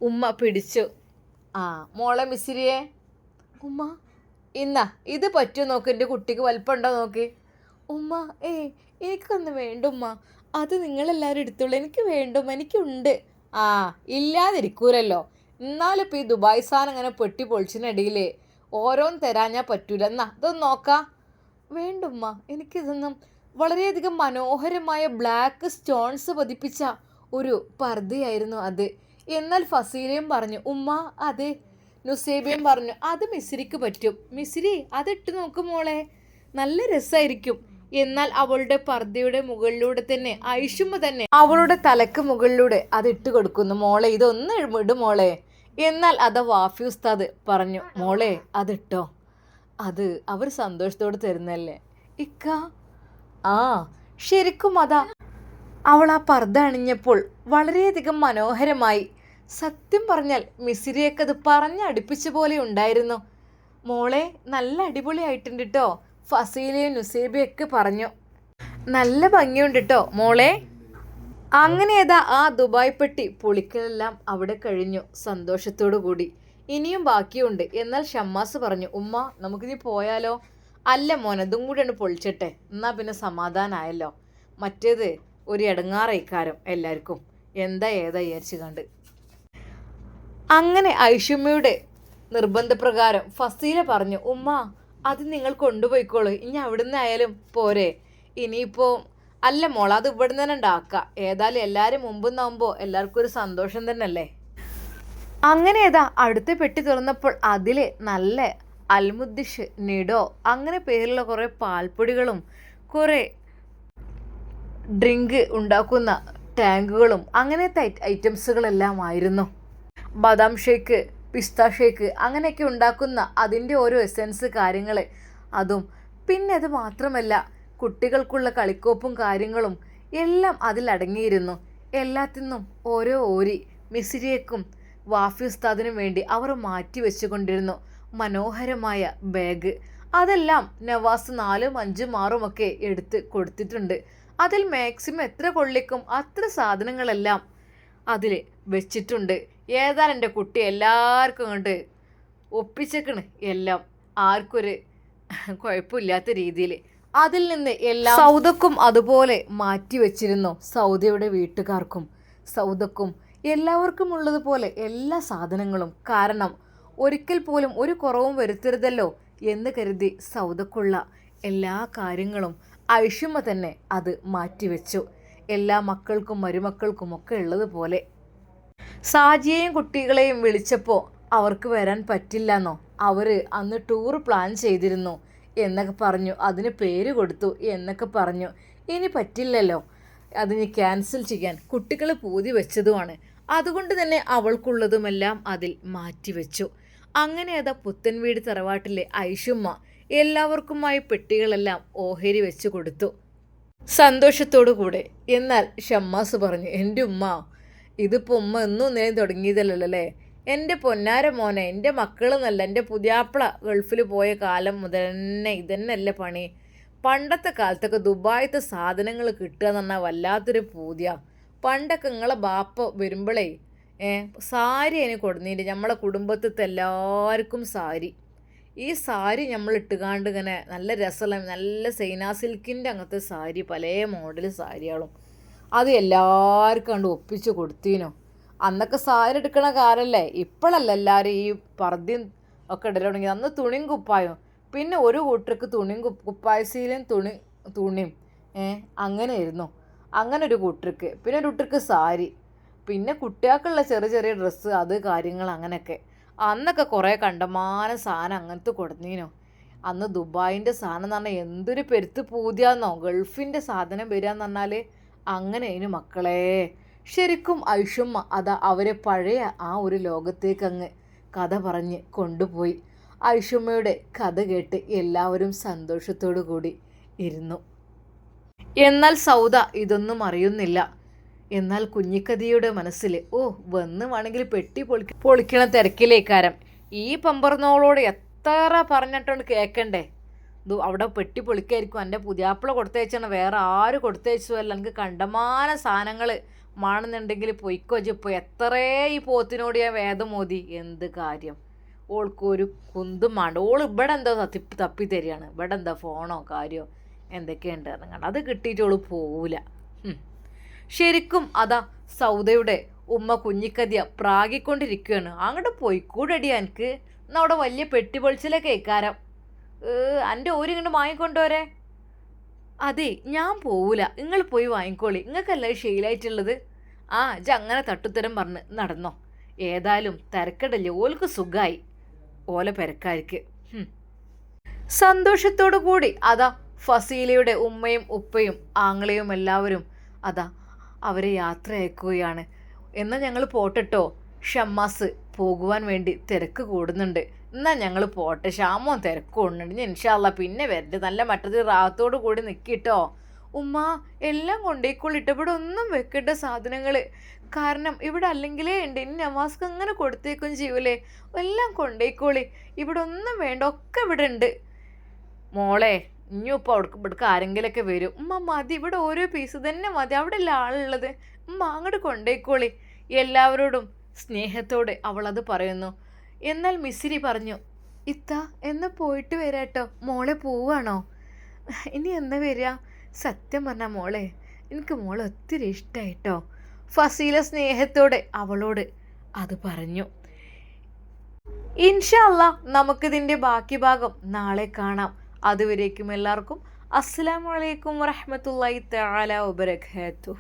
ഉമ്മ പിടിച്ചു. മോളെ മിസ്സിരിയെ, ഉമ്മ ഇത് പറ്റുമോ നോക്ക്, എൻ്റെ കുട്ടിക്ക് വലിപ്പമുണ്ടോ നോക്ക്. ഉമ്മ എനിക്കൊന്നും വേണ്ട ഉമ്മ, അത് നിങ്ങളെല്ലാവരും എടുത്തോളൂ, എനിക്ക് വേണ്ടും, എനിക്കുണ്ട്. ഇല്ലാതിരിക്കൂലല്ലോ. എന്നാലിപ്പോൾ ഈ ദുബായ് സാധനം ഇങ്ങനെ പെട്ടി പൊളിച്ചിനിടയിൽ ഓരോന്ന് തരാഞ്ഞാൽ പറ്റൂല. ഇതൊന്ന് നോക്കാം. വേണ്ടുമ്മ, എനിക്കിതൊന്നും. വളരെയധികം മനോഹരമായ ബ്ലാക്ക് സ്റ്റോൺസ് പതിപ്പിച്ച ഒരു പർദ്ദയായിരുന്നു അത്. എന്നാൽ ഫസീലയും പറഞ്ഞു, ഉമ്മ അത്. നുസൈബയും പറഞ്ഞു, അത് മിസിരിക്ക് പറ്റും. മിസിരി അതിട്ട് നോക്കും മോളെ, നല്ല രസമായിരിക്കും. എന്നാൽ അവളുടെ പർദ്ദയുടെ മുകളിലൂടെ തന്നെ ഐഷുമ്മ തന്നെ അവളുടെ തലക്ക് മുകളിലൂടെ അതിട്ട് കൊടുക്കുന്നു. മോളെ ഇതൊന്ന് ഇടും മോളെ. എന്നാൽ വാഫി ഉസ്താദ് പറഞ്ഞു, മോളെ അതിട്ടോ, അത് അവർ സന്തോഷത്തോടെ തരുന്നല്ലേ ഇക്ക. ശരിക്കും അവൾ ആ പർദ്ദ അണിഞ്ഞപ്പോൾ വളരെയധികം മനോഹരമായി. സത്യം പറഞ്ഞാൽ മിസിരിയൊക്കെ അത് പറഞ്ഞടുപ്പിച്ച പോലെ ഉണ്ടായിരുന്നു. മോളെ നല്ല അടിപൊളിയായിട്ടുണ്ട് കേട്ടോ, ഫസീലയും നുസൈബയൊക്കെ പറഞ്ഞു. നല്ല ഭംഗിയുണ്ട് കേട്ടോ മോളെ. അങ്ങനെ ആ ദുബായ് പെട്ടി പൊളിക്കലെല്ലാം അവിടെ കഴിഞ്ഞു സന്തോഷത്തോടു കൂടി. ഇനിയും ബാക്കിയുണ്ട്. എന്നാൽ ഷമ്മാസ് പറഞ്ഞു, ഉമ്മ നമുക്കിനി പോയാലോ? അല്ല മോനെ, ഇതും കൂടിയാണ് പൊളിച്ചിട്ടെ, എന്നാൽ പിന്നെ സമാധാനമായല്ലോ. മറ്റേത് ഒരു ഇടങ്ങാറയിക്കാരം എല്ലാവർക്കും, ഏതാ വിചാരിച്ചു കണ്ട്. അങ്ങനെ ഐഷുമ്മയുടെ നിർബന്ധപ്രകാരം ഫസീല പറഞ്ഞു, ഉമ്മ അത് നിങ്ങൾ കൊണ്ടുപോയിക്കോളൂ, ഇനി അവിടുന്ന് ആയാലും പോരെ. ഇനിയിപ്പോൾ അല്ല മോൾ, അത് ഇവിടുന്ന് തന്നെ ഉണ്ടാക്കാം. ഏതായാലും എല്ലാവരും മുമ്പെന്നാകുമ്പോൾ എല്ലാവർക്കും ഒരു സന്തോഷം തന്നെയല്ലേ. അങ്ങനെ അടുത്ത പെട്ടി തുറന്നപ്പോൾ അതിൽ നല്ല അൽമുദ്ദിഷ്, നിഡോ അങ്ങനെ പേരുള്ള കുറേ പാൽപ്പൊടികളും കുറേ ഡ്രിങ്ക് ഉണ്ടാക്കുന്ന ടാങ്കുകളും അങ്ങനത്തെ ഐറ്റംസുകളെല്ലാം ആയിരുന്നു. ബദാം ഷേക്ക്, പിസ്ത ഷേക്ക് അങ്ങനെയൊക്കെ ഉണ്ടാക്കുന്ന അതിൻ്റെ ഓരോ എസൻസ് കാര്യങ്ങൾ അതും. പിന്നെ അത് മാത്രമല്ല, കുട്ടികൾക്കുള്ള കളിക്കോപ്പും കാര്യങ്ങളും എല്ലാം അതിലടങ്ങിയിരുന്നു. എല്ലാത്തിനും ഓരോ ഓരി മിസിരിയക്കും വാഫി ഉസ്താദിനും വേണ്ടി അവർ മാറ്റി വെച്ചുകൊണ്ടിരുന്നു. മനോഹരമായ ബാഗ് അതെല്ലാം നവാസ് 4ഉം 5ഉം 6ഉം ഒക്കെ എടുത്ത് കൊടുത്തിട്ടുണ്ട്. അതിൽ മാക്സിമം എത്ര കൊള്ളിക്കും അത്ര സാധനങ്ങളെല്ലാം അതിൽ വെച്ചിട്ടുണ്ട്. ഏതായാലും എൻ്റെ കുട്ടി എല്ലാവർക്കും കൊണ്ട് ഒപ്പിച്ചേക്കണ് എല്ലാം, ആർക്കൊരു കുഴപ്പമില്ലാത്ത രീതിയിൽ. അതിൽ നിന്ന് എല്ലാം സൗദക്കും അതുപോലെ മാറ്റി വെച്ചിരുന്നു. സൗദയുടെ വീട്ടുകാർക്കും സൗദക്കും എല്ലാവർക്കും ഉള്ളതുപോലെ എല്ലാ സാധനങ്ങളും. കാരണം ഒരിക്കൽ പോലും ഒരു കുറവും വരുത്തരുതല്ലോ എന്ന് കരുതി സൗദക്കുള്ള എല്ലാ കാര്യങ്ങളും ഐഷുമ്മ തന്നെ അത് മാറ്റിവെച്ചു. എല്ലാ മക്കൾക്കും മരുമക്കൾക്കും ഒക്കെ ഉള്ളതുപോലെ. സാജിയെയും കുട്ടികളെയും വിളിച്ചപ്പോൾ അവർക്ക് വരാൻ പറ്റില്ലെന്നോ, അവർ അന്ന് ടൂർ പ്ലാൻ ചെയ്തിരുന്നു എന്നൊക്കെ പറഞ്ഞു, അതിന് പേര് കൊടുത്തു എന്നൊക്കെ പറഞ്ഞു. ഇനി പറ്റില്ലല്ലോ, അതിന് ക്യാൻസൽ ചെയ്യാൻ കുട്ടികൾ പൂതി വെച്ചതുമാണ്. അതുകൊണ്ട് തന്നെ അവൾക്കുള്ളതുമെല്ലാം അതിൽ മാറ്റിവെച്ചു. അങ്ങനെ അതാ പുത്തൻ വീട് തറവാട്ടിലെ ഐഷുമ്മ എല്ലാവർക്കുമായി പെട്ടികളെല്ലാം ഓഹരി വെച്ച് കൊടുത്തു സന്തോഷത്തോടു കൂടെ. എന്നാൽ ഷമ്മാസ് പറഞ്ഞു, എൻ്റെ ഉമ്മ ഇതിപ്പോൾ ഉമ്മ എന്നും നേരം തുടങ്ങിയതല്ലേ, എൻ്റെ പൊന്നാര മോനെ, എൻ്റെ മക്കളെന്നല്ല, എൻ്റെ പുതിയാപ്പിള ഗൾഫിൽ പോയ കാലം മുതൽ തന്നെ ഇതന്നെയല്ലേ പണി. പണ്ടത്തെ കാലത്തൊക്കെ ദുബായത്തെ സാധനങ്ങൾ കിട്ടുക എന്ന് പറഞ്ഞാൽ വല്ലാത്തൊരു പൂതിയാണ്. പണ്ടൊക്കെ നിങ്ങളെ ബാപ്പ വരുമ്പോഴേ സാരി അതിന് കൊടുന്നിട്ട് നമ്മളെ കുടുംബത്തിലത്തെ എല്ലാവർക്കും സാരി. ഈ സാരി നമ്മൾ ഇട്ടുകാണ്ട് ഇങ്ങനെ നല്ല രസമുള്ള നല്ല സൈനാ സിൽക്കിൻ്റെ അങ്ങനത്തെ സാരി, പല മോഡൽ സാരികളും അത് എല്ലാവർക്കും കണ്ട് ഒപ്പിച്ച് കൊടുത്തീനോ. അന്നൊക്കെ സാരി എടുക്കണ കാലല്ലേ, ഇപ്പോഴല്ല എല്ലാവരും ഈ പർദ്ദയും ഒക്കെ ഇടൽ തുടങ്ങി. അന്ന് തുണിയും കുപ്പായും, പിന്നെ ഒരു കൂട്ടർക്ക് തുണിയും കുപ്പായശീലയും തുണിയും അങ്ങനെയായിരുന്നു. അങ്ങനെ ഒരു കൂട്ടർക്ക്, പിന്നെ ഒരു കൂട്ടർക്ക് സാരി, പിന്നെ കുട്ടികൾക്കുള്ള ചെറിയ ചെറിയ ഡ്രസ്സ് അത് കാര്യങ്ങൾ അങ്ങനെയൊക്കെ. അന്നൊക്കെ കുറേ കണ്ടമാനം സാധനം അങ്ങനത്തെ കൊടുന്നീനോ. അന്ന് ദുബായിൻ്റെ സാധനം എന്ന് പറഞ്ഞാൽ എന്തൊരു പെരുത്ത് പൂതിയാന്നോ, ഗൾഫിൻ്റെ സാധനം വരിക എന്ന് പറഞ്ഞാൽ അങ്ങനെ അതിന് മക്കളെ. ശരിക്കും ഐഷുമ്മ അതാ അവരെ പഴയ ആ ഒരു ലോകത്തേക്ക് അങ്ങ് കഥ പറഞ്ഞ് കൊണ്ടുപോയി. ഐഷുമ്മയുടെ കഥ കേട്ട് എല്ലാവരും സന്തോഷത്തോടു കൂടി ഇരുന്നു. എന്നാൽ സൗദ ഇതൊന്നും അറിയുന്നില്ല. എന്നാൽ കുഞ്ഞിക്കതിയുടെ മനസ്സിൽ വന്ന് വേണമെങ്കിൽ പെട്ടി പൊളിക്കണ തിരക്കിലേക്കാരം. ഈ പമ്പർന്നോളോട് എത്ര പറഞ്ഞിട്ടുണ്ട് കേൾക്കണ്ടേ, അവിടെ പെട്ടി പൊളിക്കായിരിക്കും, എൻ്റെ പുതിയാപ്പിള കൊടുത്തയച്ചാണ്, വേറെ ആരും കൊടുത്തയച്ചതല്ല, എനിക്ക് കണ്ടമാന സാധനങ്ങൾ മാണെന്നുണ്ടെങ്കിൽ പൊയ്ക്കോജിപ്പോൾ എത്രേ ഈ പോത്തിനോട് ഞാൻ വേദം മോദി. എന്ത് കാര്യം, ഓൾക്കൊരു കുന്തും വേണ്ട. ഓൾ ഇവിടെ എന്താ തപ്പി തരികയാണ്, ഇവിടെ എന്താ ഫോണോ കാര്യമോ എന്തൊക്കെയുണ്ട് ഇറങ്ങണ്ട, അത് കിട്ടിയിട്ട് ഓൾ പോവില്ല. ശരിക്കും അതാ സൗദയുടെ ഉമ്മ കുഞ്ഞിക്കതിയ പ്രാഗിക്കൊണ്ടിരിക്കുകയാണ്. അങ്ങോട്ട് പോയിക്കൂടടി എനിക്ക്, എന്നാൽ അവിടെ വലിയ പെട്ടി പൊളിച്ചിലെ കേൾക്കാരം, എൻ്റെ ഓരിങ്ങോട്ട് വാങ്ങിക്കൊണ്ടുവരെ. അതെ ഞാൻ പോവില്ല, നിങ്ങൾ പോയി വാങ്ങിക്കോളി, നിങ്ങൾക്കല്ലേ ശീലമായിട്ടുള്ളത്. ഇജ്ജ് അങ്ങനെ തട്ടുത്തരം പറഞ്ഞ് നടന്നോ, ഏതായാലും തിരക്കടല്ലേ, ഓൾക്ക് സുഖമായി ഓല പെരക്കാർക്ക്. സന്തോഷത്തോടു കൂടി അതാ ഫസീലയുടെ ഉമ്മയും ഉപ്പയും ആങ്ങളയും എല്ലാവരും അതാ അവരെ യാത്ര അയക്കുകയാണ്. എന്നാൽ ഞങ്ങൾ പോട്ടെട്ടോ, ഷമ്മാസ് പോകുവാൻ വേണ്ടി തിരക്ക് കൂടുന്നുണ്ട്, എന്നാൽ ഞങ്ങൾ പോട്ടെ, ഷാമോ തിരക്ക് കൂടുന്നുണ്ട്, ഞാൻ ഇൻഷാല്ലാ പിന്നെ വരട്ടെ, നല്ല മറ്റത്തിൽ റാഹത്തോടു കൂടി നിൽക്കിട്ടോ. ഉമ്മ എല്ലാം കൊണ്ടേക്കോളിട്ട്, ഇവിടെ ഒന്നും വെക്കേണ്ട സാധനങ്ങൾ, കാരണം ഇവിടെ അല്ലെങ്കിലേ ഉണ്ട്, ഇനി നവാസ്ക്ക് അങ്ങനെ കൊടുത്തേക്കും ചെയ്യൂലേ, എല്ലാം കൊണ്ടേക്കോളി, ഇവിടെ ഒന്നും വേണ്ട, ഒക്കെ ഇവിടെ ഉണ്ട്. മോളെ ഇനിയും ഇപ്പോൾ ഇവിടേക്ക് ആരെങ്കിലൊക്കെ വരും, ഉമ്മ മതി, ഇവിടെ ഓരോ പീസ് തന്നെ മതി, അവിടെ അല്ല ആളുള്ളത്, ഉമ്മ അങ്ങോട്ട് കൊണ്ടേക്കോളി. എല്ലാവരോടും സ്നേഹത്തോടെ അവളത് പറയുന്നു. എന്നാൽ മിസ്സിരി പറഞ്ഞു, ഇത്ത എന്ന് പോയിട്ട് വരാട്ടോ. മോളെ പോവാണോ? ഇനി എന്നാ വരിക? സത്യം പറഞ്ഞ മോളെ എനിക്ക് മോളെ ഒത്തിരി ഇഷ്ടമായിട്ടോ. ഫസീല സ്നേഹത്തോടെ അവളോട് അത് പറഞ്ഞു. ഇൻഷാ അല്ലാ നമുക്കിതിൻ്റെ ബാക്കി ഭാഗം നാളെ കാണാം. അതുവരേക്കും എല്ലാവർക്കും അസ്സലാമു അലൈക്കും വറഹ്മത്തുള്ളാഹി തആല വബറകാതുഹു.